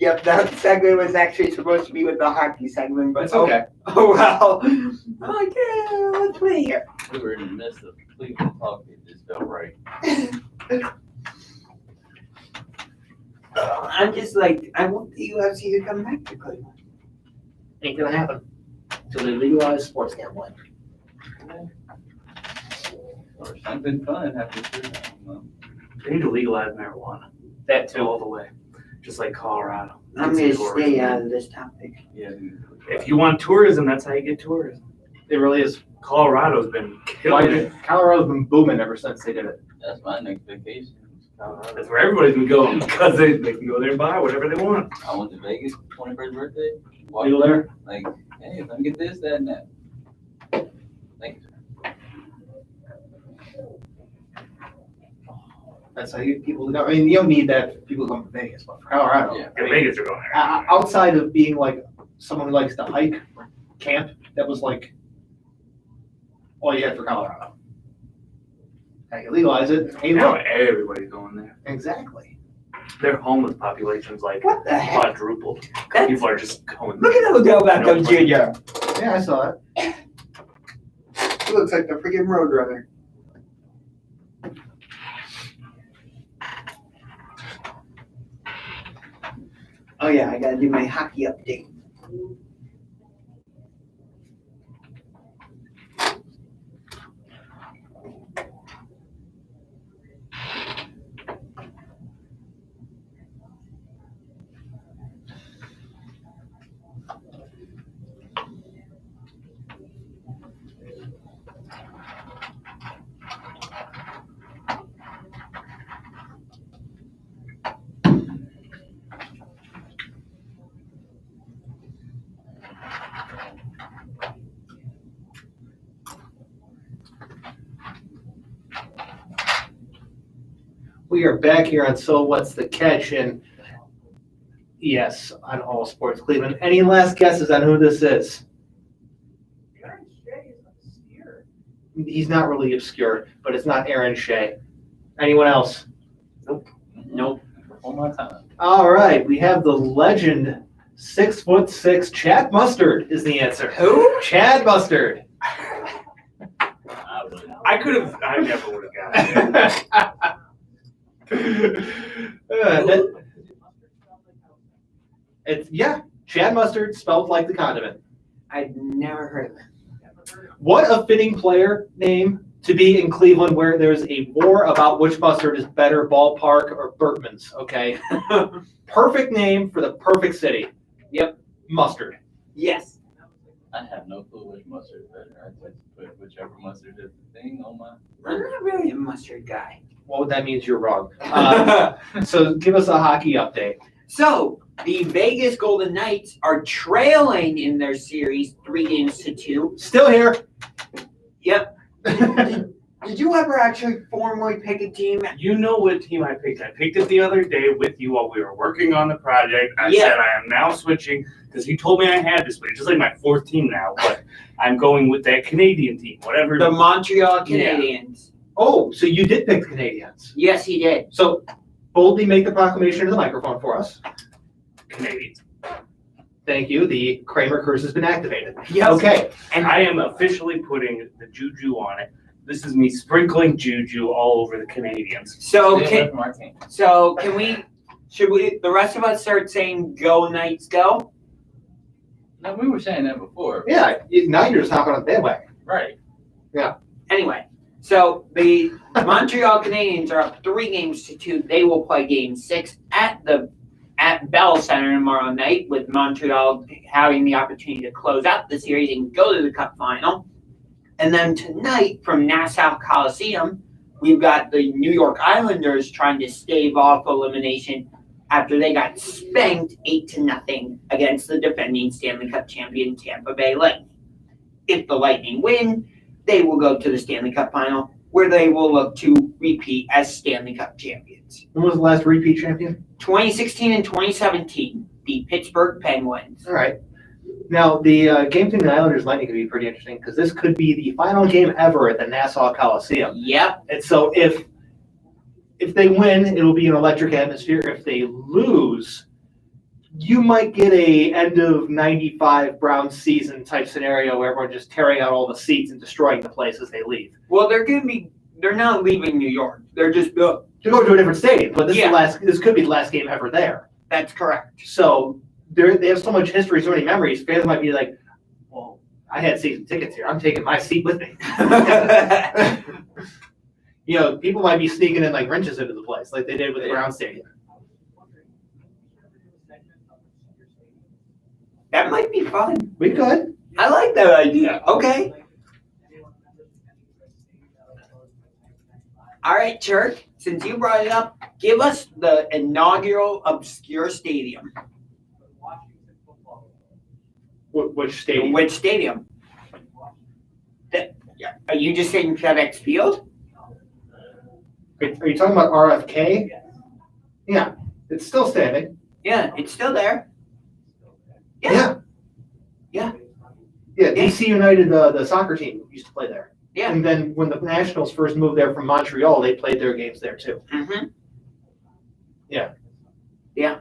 Yep, that segment was actually supposed to be with the hockey segment, but It's okay. Oh well. Okay, let's wait here. We were in the midst of Cleveland talk. It just felt right. I'm just like, I want the UFC to come back to Cleveland. Ain't gonna happen until they legalize sports gambling. Or something fun happens here. I don't know. They need to legalize marijuana. That To all the way, just like Colorado. I'm It's gonna tourism. stay out of this topic. Yeah. If you want tourism, that's how you get tourism. It really is. Colorado's been killing it. Colorado's been booming ever since they did it. That's my next vacation. Colorado. That's where everybody's been going because they can go there and buy whatever they want. I went to Vegas, 21st birthday. Walked You there? Like, hey, let me get this, that, and that. Thank you. That's how you people go. I mean, you don't need that for people to come to Vegas, but for Colorado, Yeah. I mean, Vegas are going there. outside of being like someone who likes to hike or camp, that was like all you had for Colorado. Now you legalize it. Hey, Now look. everybody's going there. Exactly. Their homeless population's like What the heck? quadrupled. That's, People are just going. look at Odell Beckham Jr. Yeah, I saw that. He looks like the freaking Roadrunner. Oh yeah, I gotta do my hockey update. We are back here on So What's the Catch? And yes, on All Sports Cleveland. Any last guesses on who this is? Aaron Shea is obscure. He's not really obscure, but it's not Aaron Shea. Anyone else? Nope. One more time. All right, we have the legend, 6'6", Chad Mustard is the answer. Who? Chad Mustard. I never would have gotten it. It's Chad Mustard spelled like the condiment. I've never heard of him. What a fitting player name to be in Cleveland, where there's a war about which mustard is better, Ballpark or Bertman's. Okay, perfect name for the perfect city. Yep, Mustard. Yes. I have no clue which mustard is better. I just put whichever mustard is the thing on my. I'm not really a mustard guy. Well, that means you're wrong. So give us a hockey update. So, the Vegas Golden Knights are trailing in their series 3-2. Still here. Yep. Did you ever actually formally pick a team? You know what team I picked? I picked it the other day with you while we were working on the project. I Yeah. said I am now switching because he told me I had to switch. Just like my fourth team now, but I'm going with that Canadian team, whatever. The Montreal Canadiens. Oh, so you did pick the Canadians. Yes, he did. So boldly make the proclamation to the microphone for us. Canadians. Thank you. The Kramer curse has been activated. Yep. Okay. And I am officially putting the juju on it. This is me sprinkling juju all over the Canadians. so Yeah, can that's my team. should we the rest of us start saying go Knights go? No, we were saying that before. Yeah, now you're just hopping on the bandwagon. Right. Anyway, so the Montreal Canadiens are up 3-2. They will play Game 6 at Bell Center tomorrow night, with Montreal having the opportunity to close out the series and go to the Cup final. And then tonight from Nassau Coliseum, we've got the New York Islanders trying to stave off elimination after they got spanked 8-0 against the defending Stanley Cup champion Tampa Bay Lightning. If the Lightning win, they will go to the Stanley Cup final, where they will look to repeat as Stanley Cup champions. When was the last repeat champion? 2016 and 2017, the Pittsburgh Penguins. All right. Now, the game between the Islanders Lightning could be pretty interesting because this could be the final game ever at the Nassau Coliseum. Yep. And so if they win, it'll be an electric atmosphere. If they lose, you might get a end of 95 Brown season type scenario where everyone just tearing out all the seats and destroying the place as they leave. Well, they're not leaving New York. They're just built. To go to a different stadium, but this is Yeah. this could be the last game ever there. That's correct. So they have so much history, so many memories. Fans might be like, well, I had season tickets here. I'm taking my seat with me. You know, people might be sneaking in like wrenches into the place, like they did with the Brown Stadium. That might be fun. We could. I like that idea. Okay. All right, Church, since you brought it up, give us the inaugural obscure stadium. Which stadium? Which stadium? Are you just saying FedEx Field? Are you talking about RFK? Yeah, it's still standing. Yeah, it's still there. Yeah. Yeah. Yeah. Yeah, DC United, the soccer team used to play there. Yeah. And then when the Nationals first moved there from Montreal, they played their games there too. Mm-hmm. Yeah. Yeah.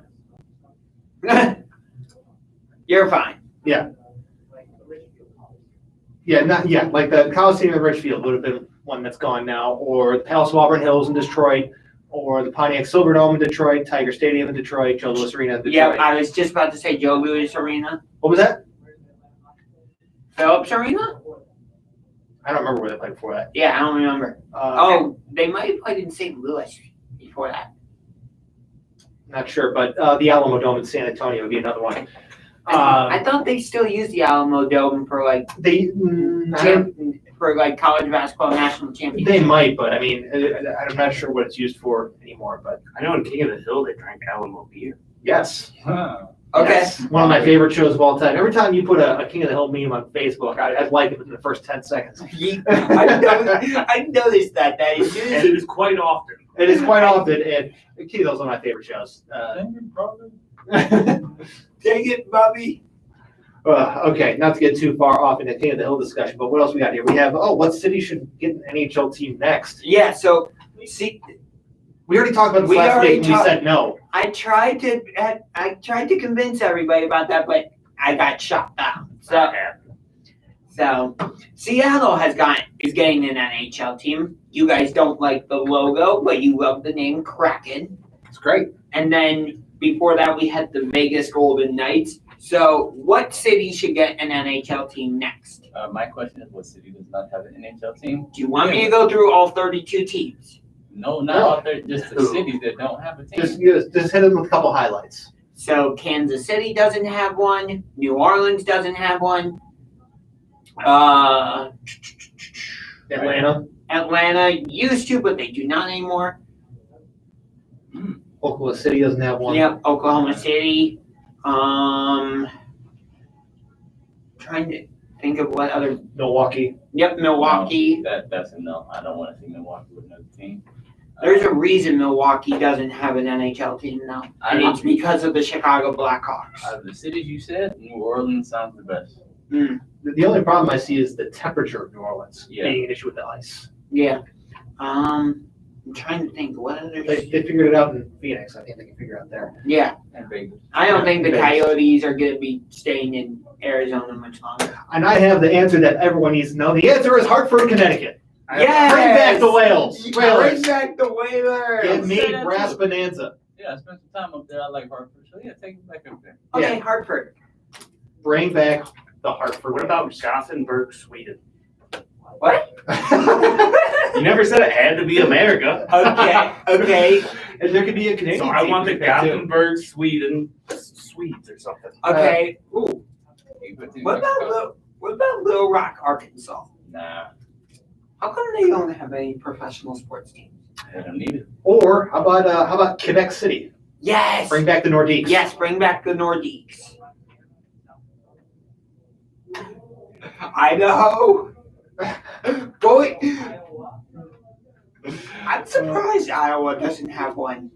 You're fine. Yeah, like the Coliseum in Richfield would have been one that's gone now, or the Palace of Auburn Hills in Detroit, or the Pontiac Silverdome in Detroit, Tiger Stadium in Detroit, Joe Louis Arena in Detroit. Yeah, I was just about to say Joe Louis Arena. What was that? Phillips Arena? I don't remember where they played before that. Yeah, I don't remember. They might have played in St. Louis before that. Not sure, but the Alamo Dome in San Antonio would be another one. I thought they still use the Alamo Dome for like college basketball national championship. They might, but I mean, I'm not sure what it's used for anymore. But I know in King of the Hill they drank Alamo beer. yes, Huh. Okay. yes, one of my favorite shows of all time. Every time you put a King of the Hill meme on Facebook, I'd like it within the first 10 seconds. I noticed that. That as soon as And it is quite often. It is quite often, and King of the Hill's one of my favorite shows. dang it, Bobby. Okay, not to get too far off in the King of the Hill discussion, but what else we got here? We have, what city should get an NHL team next? Yeah. So see, We already talked about this We last already week, and we said no. I tried to convince everybody about that, but I got shot down. So Seattle is getting an NHL team. You guys don't like the logo, but you love the name Kraken. It's great. And then before that, we had the Vegas Golden Knights. So what city should get an NHL team next? My question is, what city does not have an NHL team? Do you want me to go through all 32 teams? No, not out there. Just the cities that don't have a team. Just hit them with a couple highlights. So Kansas City doesn't have one. New Orleans doesn't have one. Atlanta used to, but they do not anymore. Oklahoma City doesn't have one. Yep, Oklahoma City. Trying to think of what other. Milwaukee. Yep, Milwaukee. No, that's a no. I don't want to see Milwaukee with another team. There's a reason Milwaukee doesn't have an NHL team now, and it's because of the Chicago Blackhawks. Out of the cities you said, New Orleans sounds the best. The only problem I see is the temperature of New Orleans Yeah. being an issue with the ice. Yeah. I'm trying to think what other. They figured it out in Phoenix. I think they can figure it out there. Yeah, And Vegas. I don't think the Vegas. Coyotes are going to be staying in Arizona much longer. And I have the answer that everyone needs to know. The answer is Hartford, Connecticut. Yes! Bring back the Whales. Bring Whalers. back the Whalers. Give me Say that Brass too. Bonanza. Yeah, I spent some time up there. I like Hartford. So yeah, take it back up there. Okay, Yeah. Hartford. Bring back the Hartford. What about Gothenburg, Sweden? What? You never said it had to be America. Okay. And there could be a Canadian So I team want the picked back, too. Gothenburg, Sweden, Swedes or something. Okay. Ooh. You put two What Mexico. about Little Rock, Arkansas? Nah, How come they don't have any professional sports teams? they don't need it. Or how about Quebec City? Yes. Bring back the Nordiques. Yes, bring back the Nordiques. Idaho. Boy, I'm surprised Iowa doesn't have one.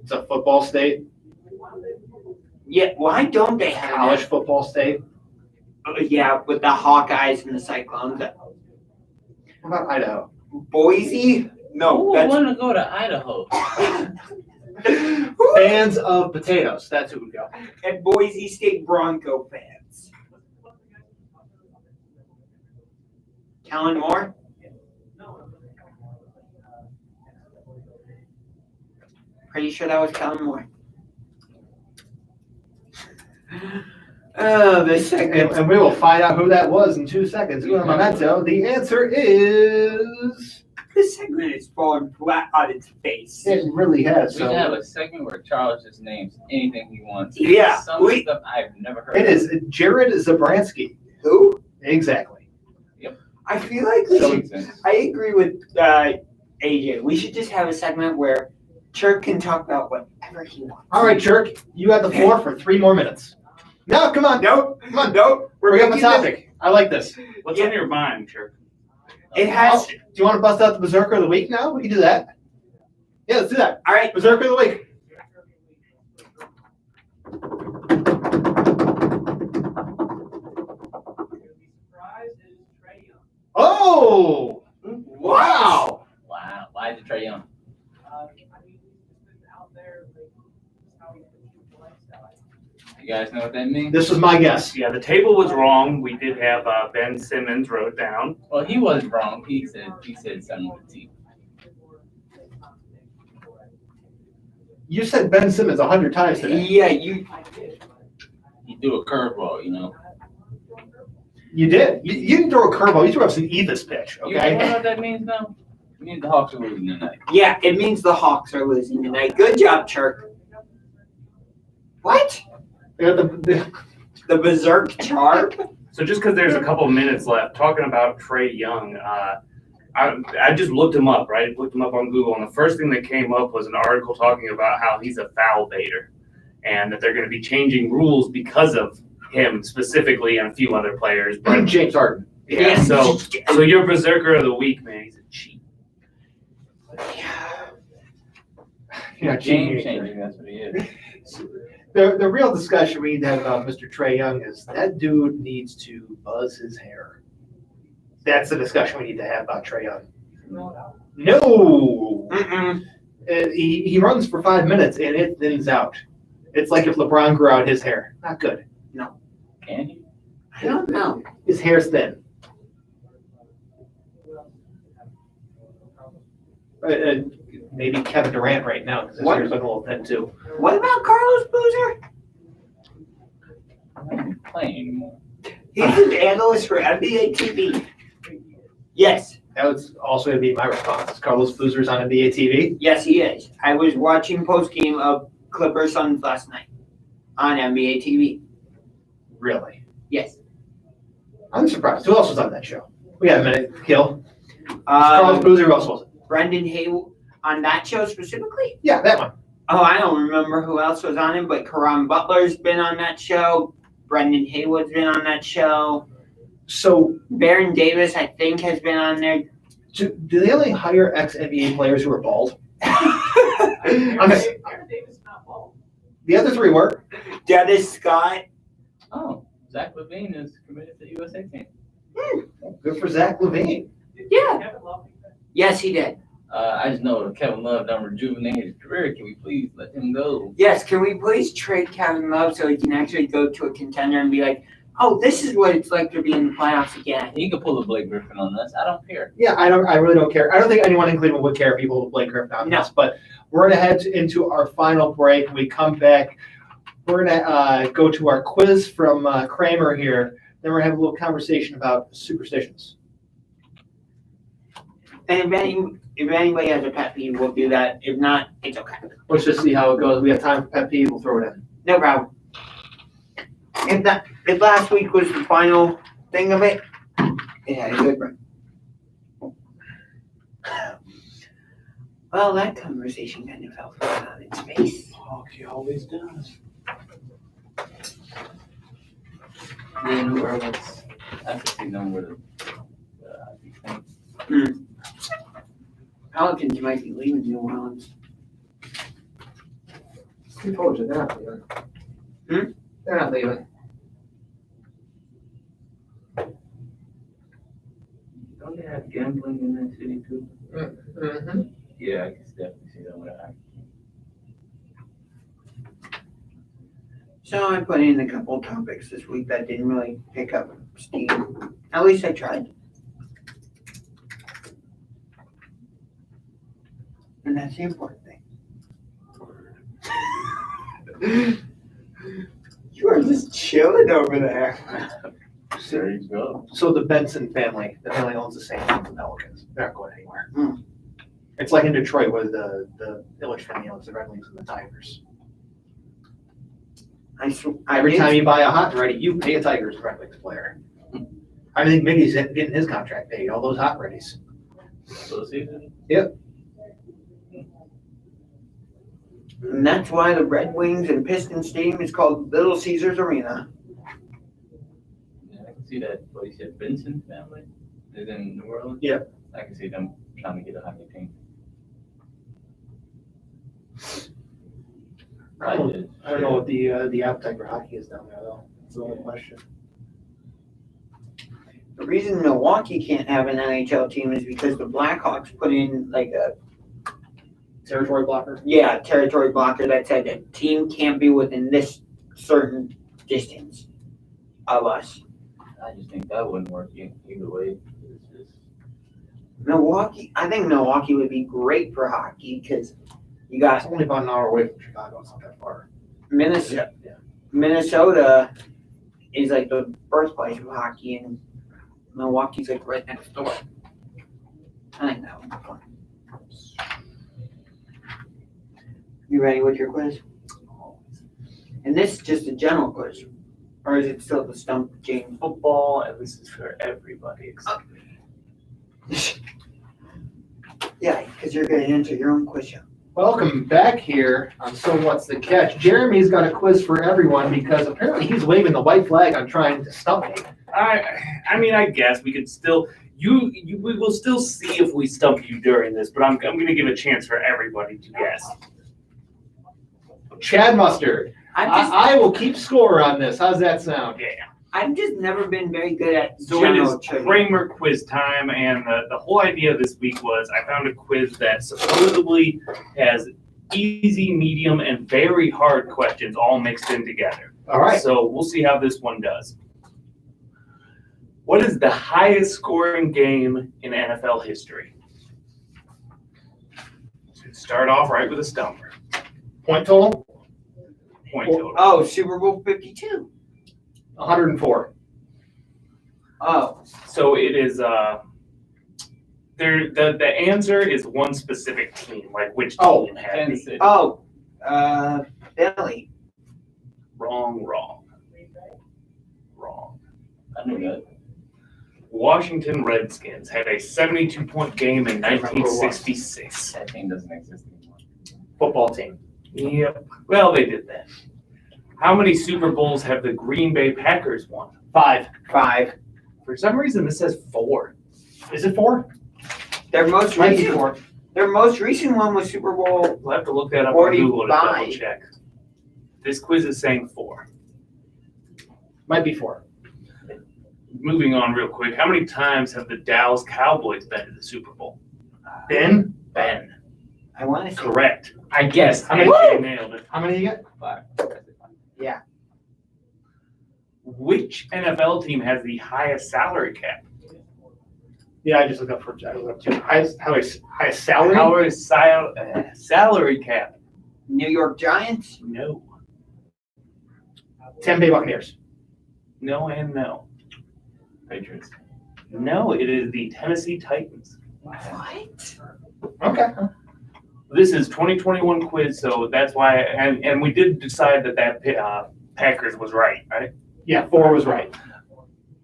It's a football state, Yeah, why don't they have college it? football state. Yeah, with the Hawkeyes and the Cyclones. What about Idaho? Boise? No, Who would that's want to go to Idaho? Fans of potatoes. That's who would go. and Boise State Bronco fans. Kellen Moore? Pretty sure that was Kellen Moore. Oh, this segment. And we will find out who that was in 2 seconds. Una Memento. The answer is. This segment is falling flat on its face. It really has. We should have So a segment where Charles just names anything he wants. Yeah, Some we- stuff I've never heard it of. is Jared Zabransky. Who? Exactly. I feel like we That should. makes sense. I agree with AJ. We should just have a segment where Chirk can talk about whatever he wants. All right, Jerk. You have the floor for 3 more minutes. No, come on. Nope. Come on. Nope. Bring up a making topic. I like this. What's on your mind, Chirk? It has. Do you want to bust out the Berserker of the Week now? We can do that. Yeah, let's do that. All right. Berserker of the Week. Surprised is Trey Young. Oh! Wow! Wow. Why is it Trey Young? I mean, he's just been out there, like, just how he puts his lifestyle. You guys know what that means? This was my guess. Yeah, the table was wrong. We did have Ben Simmons wrote down. Well, he wasn't wrong. He said something with T. You said Ben Simmons 100 times today. Yeah, you. He threw a curveball, you know. You did. You didn't throw a curveball. You threw up some Evis pitch, You know okay? what that means now? It means the Hawks are losing tonight. Yeah, it means the Hawks are losing tonight. Good job, Chirk. What? The The Berserk Charp? So just because there's a couple minutes left, talking about Trey Young, I just looked him up, right? Looked him up on Google, and the first thing that came up was an article talking about how he's a foul baiter, and that they're going to be changing rules because of him specifically and a few other players. But James Harden. yeah, so your Berserker of the Week, man, he's a cheat. Yeah, Game changing, that's what he is. The real discussion we need to have about Mr. Trey Young is that dude needs to buzz his hair. That's the discussion we need to have about Trey Young. No! Mm-mm. He runs for 5 minutes and it thins out. It's like if LeBron grew out his hair. Not good. Can he? I don't know. His hair's thin. Maybe Kevin Durant right now because his What? hair's looking a little thin too. What about Carlos Boozer? I'm not even playing anymore. He's an analyst for NBA TV. Yes, That was also going to be my response. Carlos Boozer's on NBA TV. yes, he is. I was watching post game of Clippers Suns last night on NBA TV. Really? Yes. I'm surprised. Who else was on that show? We got a minute. Kill. Carlos Boozer. Who else was it? Brendan Haywood on that show specifically? Yeah, that one. Oh, I don't remember who else was on it, but Karan Butler's been on that show. Brendan Haywood's been on that show. So Baron Davis, I think, has been on there. do they only hire ex-NBA players who are bald? Aaron Davis is not bald. The other three were. Dennis Scott. Oh, Zach LaVine is committed to the USA team. Good for Zach LaVine. Yeah. Kevin Love. Yes, he did. I just know Kevin Love done rejuvenated his career. Can we please let him go? Yes, can we please trade Kevin Love so he can actually go to a contender and be like, oh, this is what it's like to be in the playoffs again. He could pull a Blake Griffin on us. I don't care. Yeah, I really don't care. I don't think anyone in Cleveland would care if people play Griffin on No. this. But we're gonna head into our final break. When we come back, we're gonna go to our quiz from Kramer here. Then we're gonna have a little conversation about superstitions. And if anybody has a pet peeve, we'll do that. If not, it's okay. Let's just see how it goes. We have time for pet peeve. We'll throw it in. No problem. If last week was the final thing of it, it had a good run. Well, that conversation kind of fell flat on its face. Hockey always does. Yeah, New Orleans. I have to see them with the team. Pelicans might be leaving New Orleans. Who told you they're not leaving? Hmm? They're not leaving. Don't they have gambling in that city too? Mm-hmm. Yeah, I can definitely see them with that. So I put in a couple topics this week that didn't really pick up steam. At least I tried. And that's the important thing. You are just chilling over there. There you go. So the Benson family, the family owns the St. Louis Pelicans. They're not going anywhere. Hmm. It's like in Detroit where the Illich family owns the Red Wings and the Tigers. Every time you buy a hot ready, you pay a Tigers Red Wings player. I think Mickey's getting his contract paid, all those hot readies. So season? And that's why the Red Wings and Pistons Stadium is called Little Caesars Arena. Yeah, I can see that. What you said, Benson family is in New Orleans. Yeah. I can see them trying to get a hockey team. I don't know what the appetite for hockey is down there though. That's the only question. The reason Milwaukee can't have an NHL team is because the Blackhawks put in like a Territory blocker. territory blocker that said a team can't be within this certain distance of us. I just think that wouldn't work either way. It's just, Milwaukee, I think Milwaukee would be great for hockey because you got It's only about an hour away from Chicago. It's not that far. Minnesota. Yeah. Minnesota is like the birthplace of hockey, and Milwaukee's like right next door. I think that would be fun. You ready with your quiz? And this is just a general quiz, or is it still the stump, James? Football, and this is for everybody except Yeah, because you're going to answer your own question. Welcome back here on So What's the Catch. Jeremy's got a quiz for everyone because apparently he's waving the white flag on trying to stump me. I mean, I guess we could still, we will still see if we stump you during this, but I'm going to give a chance for everybody to guess. Chad Mustard, I will keep score on this. How's that sound? Yeah. I've just never been very good at So it is general trivia. Kramer quiz time, and the whole idea this week was I found a quiz that supposedly has easy, medium, and very hard questions all mixed in together. All right. So we'll see how this one does. What is the highest scoring game in NFL history? So start off right with a stumper. Point total? Point total. Oh, Super Bowl 52. 104. Oh, So it is the answer is one specific team, like which team had Kansas the City. Billy. wrong. I knew that. Washington Redskins had a 72-point game in 1966. That team doesn't exist anymore. Football team. Yep. Well, they did that. How many Super Bowls have the Green Bay Packers won? 5. 5. For some reason, this says 4. Is it 4? Their most Might be recent 4. Their most recent one was Super Bowl. We'll have to look that up on Google to 45. double check. This quiz is saying 4. Might be 4. Moving on real quick. How many times have the Dallas Cowboys been to the Super Bowl? Ben? Ben. I want to say Correct. I guessed. How many, AJ nailed it. how many you get? 5. Which NFL team has the highest salary cap? Yeah, I just looked up for highest salary? Salary cap? New York Giants. No. Tampa Bay Buccaneers. No and no. Patriots. No, it is the Tennessee Titans. What? Okay. This is 2021 quiz, so that's why, and we did decide that Packers was right? Yeah, 4 was right.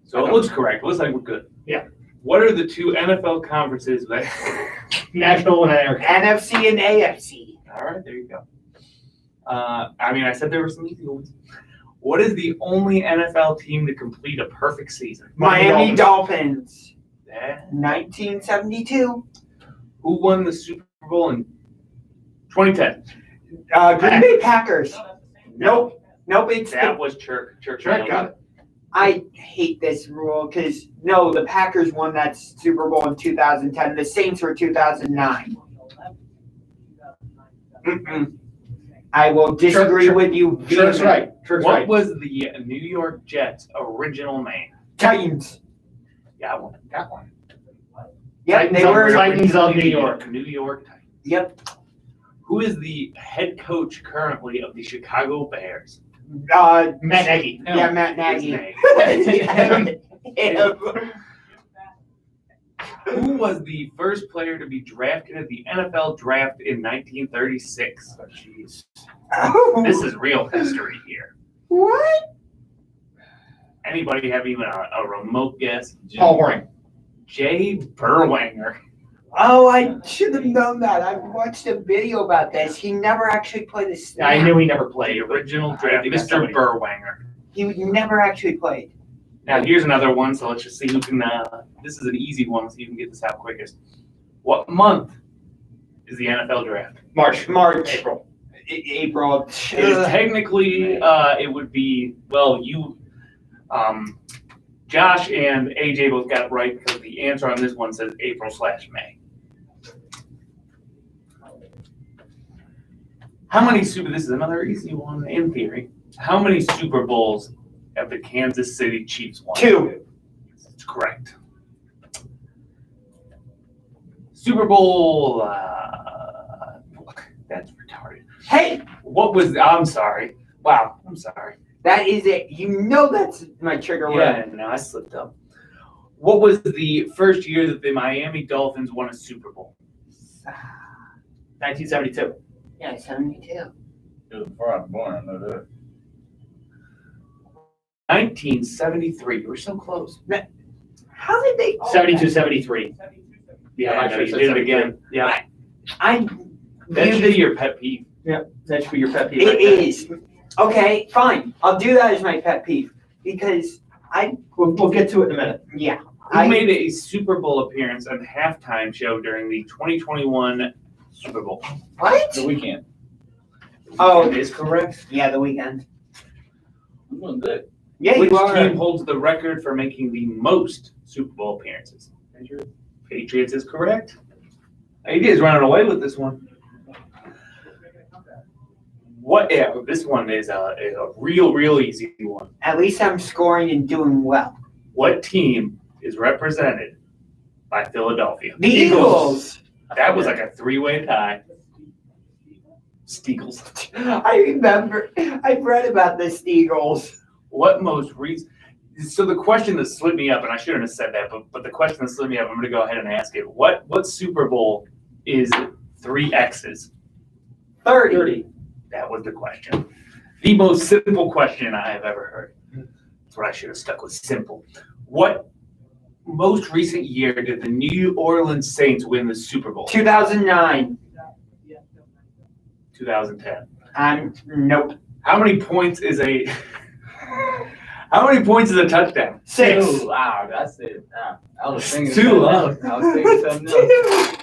So it looks correct. It looks like we're good. Yeah. What are the two NFL conferences that National and American. NFC and AFC. All right, there you go. I mean, I said there were some easy ones. What is the only NFL team to complete a perfect season? Miami Dolphins. Yeah. 1972. Who won the Super Bowl in 2010? Green Bay Packers. Nope. Nope, it's That the, was Church. Right, got it. I hate this rule because no, the Packers won that Super Bowl in 2010. The Saints were 2009. Mm-mm. I will disagree Sure. with you. Sure, vehemently. right. Sure, What right. was the New York Jets' original name? Titans. Yeah, one. Got one. Yep, they were. Titans of New York. New York Titans. Yep. Who is the head coach currently of the Chicago Bears? Matt Nagy. Yeah, Matt His Nagy. name. Him. Who was the first player to be drafted at the NFL draft in 1936? Oh, jeez. This is real history here. What? Anybody have even a remote guess? Paul Horning. Jay Berwanger. Oh, I should have known that. I watched a video about this. He never actually played a snap. I knew he never The played. original I draft, think that's Mr. somebody- Berwanger. He never actually played. Now here's another one, so let's just see who can. This is an easy one, so you can get this out quickest. What month is the NFL draft? March. April. April. It is technically, it would be, well, you, Josh and AJ both got it right because the answer on this one says April/May. How many this is another easy one in theory. How many Super Bowls have the Kansas City Chiefs won? 2. That's correct. Super Bowl, that's retarded. Hey, I'm sorry. Wow, I'm sorry. that is it. You know that's my trigger word. Yeah, no, I slipped up. What was the first year that the Miami Dolphins won a Super Bowl? 1972. Yeah, 72. It was before I was born, I know that. 1973. You were so close. How did they? 72, 73. Yeah, I actually, said you did it 73. again. Yeah, I. That should be your pet peeve. that should be your pet peeve. It right there. is. Okay, fine. I'll do that as my pet peeve because We'll get to it in a minute. yeah. Who made a Super Bowl appearance on halftime show during the 2021 Super Bowl? What? The weekend. Oh. That is correct. Yeah, the weekend. I'm doing good. Yeah, Which you are. team holds the record for making the most Super Bowl appearances? Patriots is correct. AJ is running away with this one. What? Yeah, this one is a real easy one. At least I'm scoring and doing well. What team is represented by Philadelphia? The Eagles. That was like a three-way tie. Steagles. I remember. I've read about the Eagles. What most recent? So the question that slipped me up, and I shouldn't have said that, but the question that slipped me up, I'm going to go ahead and ask it. What Super Bowl is 3 X's? 30. That was the question. The most simple question I have ever heard. That's what I should have stuck with, simple. What most recent year did the New Orleans Saints win the Super Bowl? 2009. 2010. Nope. How many points is a touchdown? 6. Two. Wow, that's it. I was thinking. Two, something else. I was thinking something else.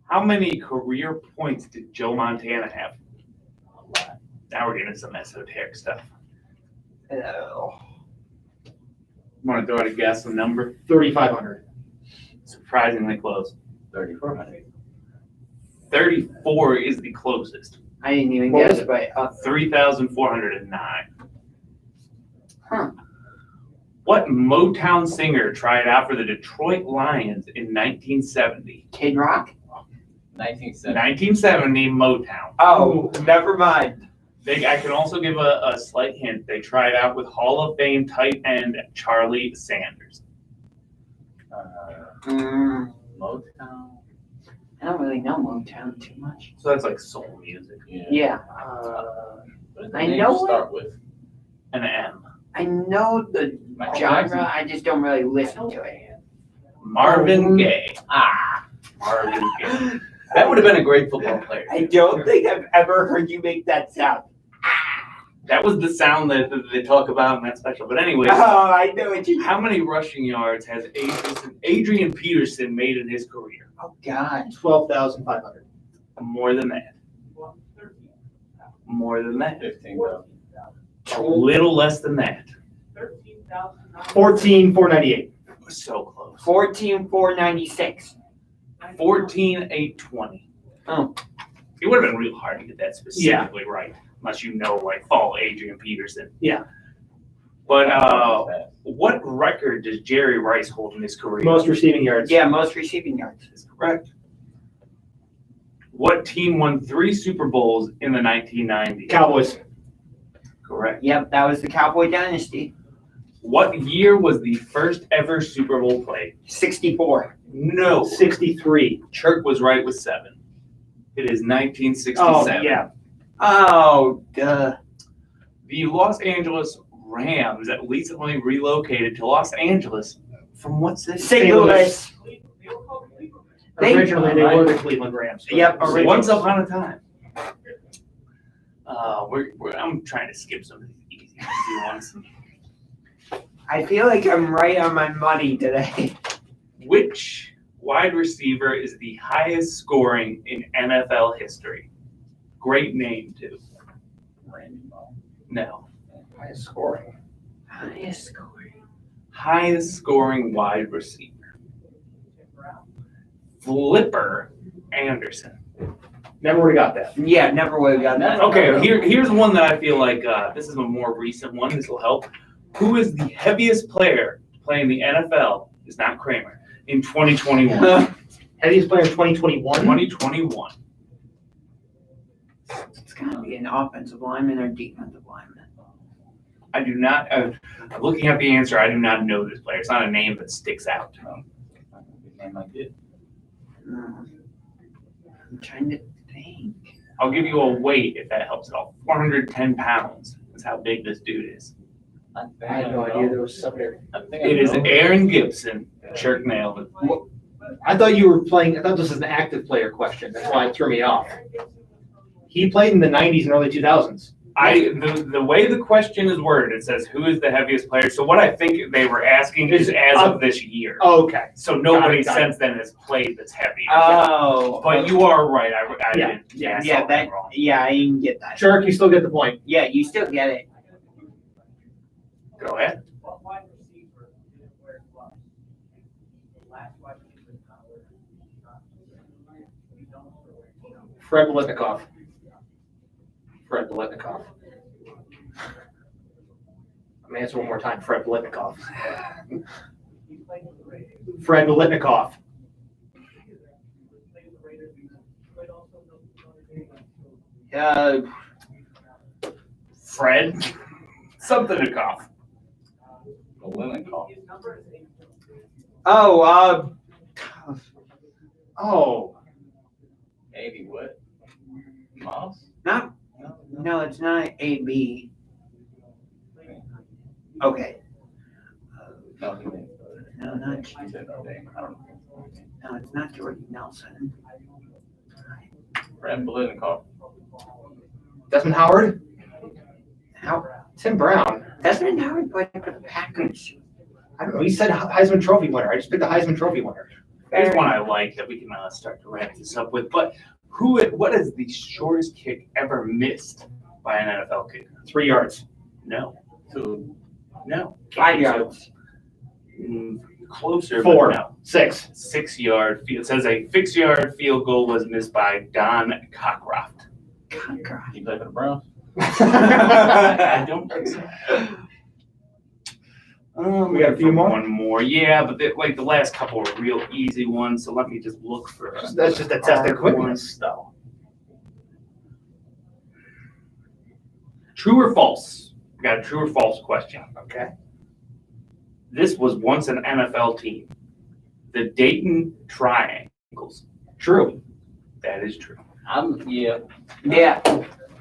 How many career points did Joe Montana have? A lot. Now we're getting some esoteric stuff. Oh. Want to throw out a guess, a number? 3,500. Surprisingly close. 3,400. 34 is the closest. I didn't even What guess, was but 3,409. Huh. What Motown singer tried out for the Detroit Lions in 1970? Kid Rock? 1970. 1970 Motown. Oh, never mind. I can also give a slight hint. They tried out with Hall of Fame tight end Charlie Sanders. Motown. I don't really know Motown too much. So that's like soul music. Yeah. Yeah. What does the I name know start with? An M. I know the Michael genre, Jackson. I just don't really listen to it. Marvin Gaye. Ah, Marvin Gaye. that would have been a great football player. I don't think I've ever heard you make that sound. That was the sound that they talk about in that special. But anyway, Oh, I know what you. how many rushing yards has Adrian Peterson made in his career? Oh God. 12,500. More than that. Well, 13. More than that. 15,000. A little less than that. 13,000. 14,498. So close. 14,496. 14,820. Oh. It would have been real hard to get that specifically right, unless you know, like, fall Adrian Peterson. Yeah. But what record does Jerry Rice hold in his career? Most receiving yards. Yeah, most receiving yards. Is correct. What team won 3 Super Bowls in the 1990s? Cowboys. Correct. Yep, that was the Cowboy Dynasty. What year was the first ever Super Bowl played? 64. No. 63. Chirk was right with 7. It is 1967. Oh, yeah. Oh, duh. The Los Angeles Rams that recently relocated to Los Angeles from what city? St. Louis. They were called Cleveland. They- Originally, they were the Cleveland Rams. Yep, So originally. once upon a time. I'm trying to skip some of these easy ones. I feel like I'm right on my money today. Which wide receiver is the highest scoring in NFL history? Great name, too. Randy Moss. No. Highest scoring. Highest scoring. Highest scoring wide receiver. Flipper Anderson. Never would have got that. Yeah, never would have gotten that. Okay, here's one that I feel like this is a more recent one. This will help. Who is the heaviest player playing the NFL? Is not Kramer in 2021. Heaviest player in 2021. 2021. It's got to be an offensive lineman or defensive lineman. I do not. Looking at the answer, I do not know this player. It's not a name that sticks out. Name like it. I'm trying to think. I'll give you a weight if that helps at all. 410 pounds is how big this dude is. I I had no idea there was somebody. It is Aaron Gibson. Chirk nailed it. I thought you were playing. I thought this was an active player question. That's why it threw me off. He played in the 90s and early 2000s. The way the question is worded, it says who is the heaviest player. So what I think they were asking is as of this year. Oh, okay. So nobody Got it. since then has played that's heavy. Oh. But you are right. I Yeah. did. Yeah, I Yeah, saw that. wrong. Yeah, I didn't get that. Shark, you still get the point. Yeah, you still get it. Go ahead. What wide receiver didn't wear gloves? The last wide receiver did not wear gloves. We don't wear gloves. Fred Biletnikoff. Fred Biletnikoff. I'm gonna answer one more time. Fred Biletnikoff. He played with the Raiders. Fred Biletnikoff. He played with the Raiders. He played also the Fred. Something to cough. his number is 8. Oh, Oh, 80 what? Moss? no, it's not AB. Okay. No, he didn't. No, not. He said no name. I don't know. No, it's not Jordan Nelson. Brad Biletnikoff. Desmond Howard. How? Tim Brown. Desmond Howard played for the Packers. I don't know. He said Heisman Trophy winner. I just picked the Heisman Trophy winner. Here's one I like that we can start to wrap this up with. But what is the shortest kick ever missed by an NFL kicker? 3 yards. No. 2. No. 5 yards. Closer, 4. but no. 6. 6-yard field. It says a 6-yard field goal was missed by Don Cockcroft. God. He played for the Browns. I don't think so. We got a few more? One more, yeah, but the last couple are real easy ones. So let me just look for. That's just a test of hard quickness, ones. though. True or false? We got a true or false question. Okay. This was once an NFL team, the Dayton Triangles. True. That is true. Yeah. Yeah.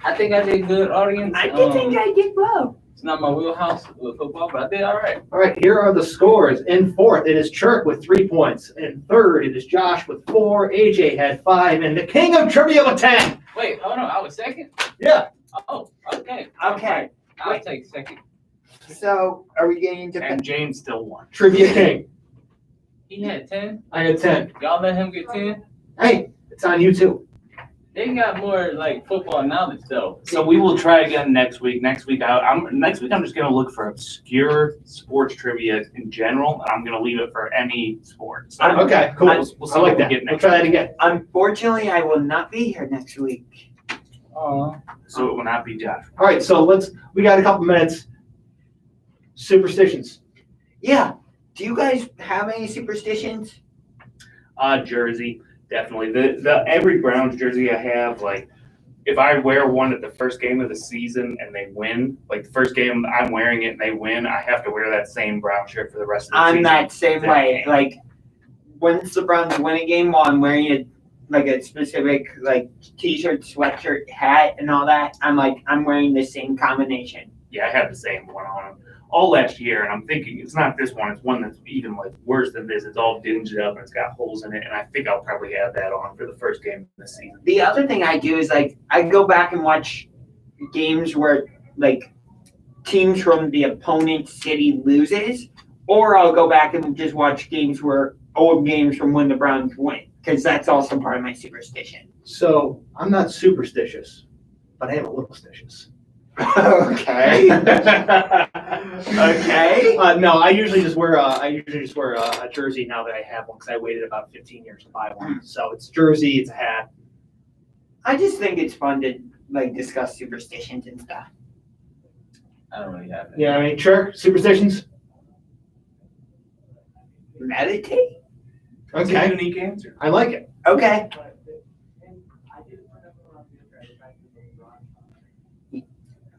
I think I did good, audience. I did think I did well. It's not my wheelhouse with football, but I did all right. All right, here are the scores. In fourth, it is Chirk with 3 points. In third, it is Josh with 4. AJ had 5, and the king of trivia with 10. Wait, hold on. I was second? Yeah. Oh, okay. Okay, I'll take second. so are we getting into And James still won. Trivia king. He had 10. I had 10. Y'all let him get 10. Hey, it's on you too. They got more like football knowledge though. So we will try again next week. Next week, I'm just gonna look for obscure sports trivia in general, and I'm gonna leave it for any sport. So Okay, cool. we'll see I like what we that. get We'll next try that week. again. Unfortunately, I will not be here next week. Oh, So it will not be Josh. All right, so we got a couple minutes. Superstitions. Yeah. Do you guys have any superstitions? Jersey, definitely. The every Browns jersey I have, like, if I wear one at the first game of the season and they win, like the first game I'm wearing it and they win, I have to wear that same brown shirt for the rest of the season. I'm that same That way. game. Like, once the Browns win a game while I'm wearing a specific like t-shirt, sweatshirt, hat, and all that, I'm wearing the same combination. Yeah, I had the same one on all last year, and I'm thinking it's not this one. It's one that's even like worse than this. It's all dinged up and it's got holes in it, and I think I'll probably have that on for the first game of the season. The other thing I do is like I go back and watch games where like teams from the opponent city loses, or I'll go back and just watch games where old games from when the Browns win, because that's also part of my superstition. So I'm not superstitious, but I am a little stitious. Okay. Okay. No, I usually just wear a jersey now that I have one because I waited about 15 years to buy one. So it's jersey, it's a hat. I just think it's fun to like discuss superstitions and stuff. I don't really have it. Yeah, I mean, sure, superstitions. Meditate? It's a Okay, unique answer. I like it. Okay. But, and I didn't put up on the other back to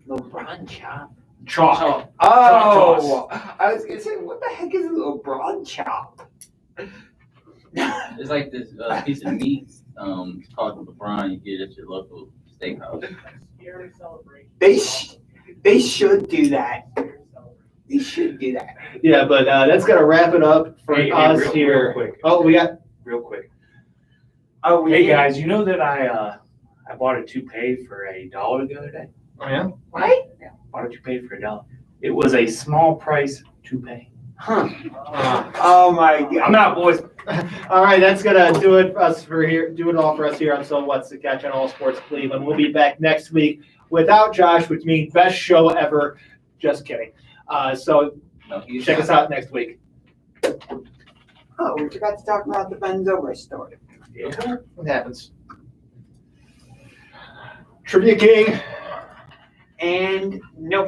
the LeBron chop. Chalk. Oh, I was gonna say, what the heck is a LeBron chop? It's like this piece of meat. It's called LeBron. You get it at your local steakhouse. scary celebration. They should do that. They should do that. Yeah, but that's gonna wrap it up for Hey, us real here. quick. Oh, we got. Real quick. Oh, Hey yeah. guys, you know that I bought a toupee for $1 the other day? Oh yeah. What? Yeah, bought a toupee for $1. It was a small price toupee. Huh. Oh my I'm god. not, boys. All right, that's gonna do it for us for here. Do it all for us here on So What's the Catch on All Sports Cleveland. We'll be back next week without Josh, which means best show ever. Just kidding. So No, he's check us out next week. Oh, we forgot to talk about the Ben Zobrist story. What happens? Trivia King. And no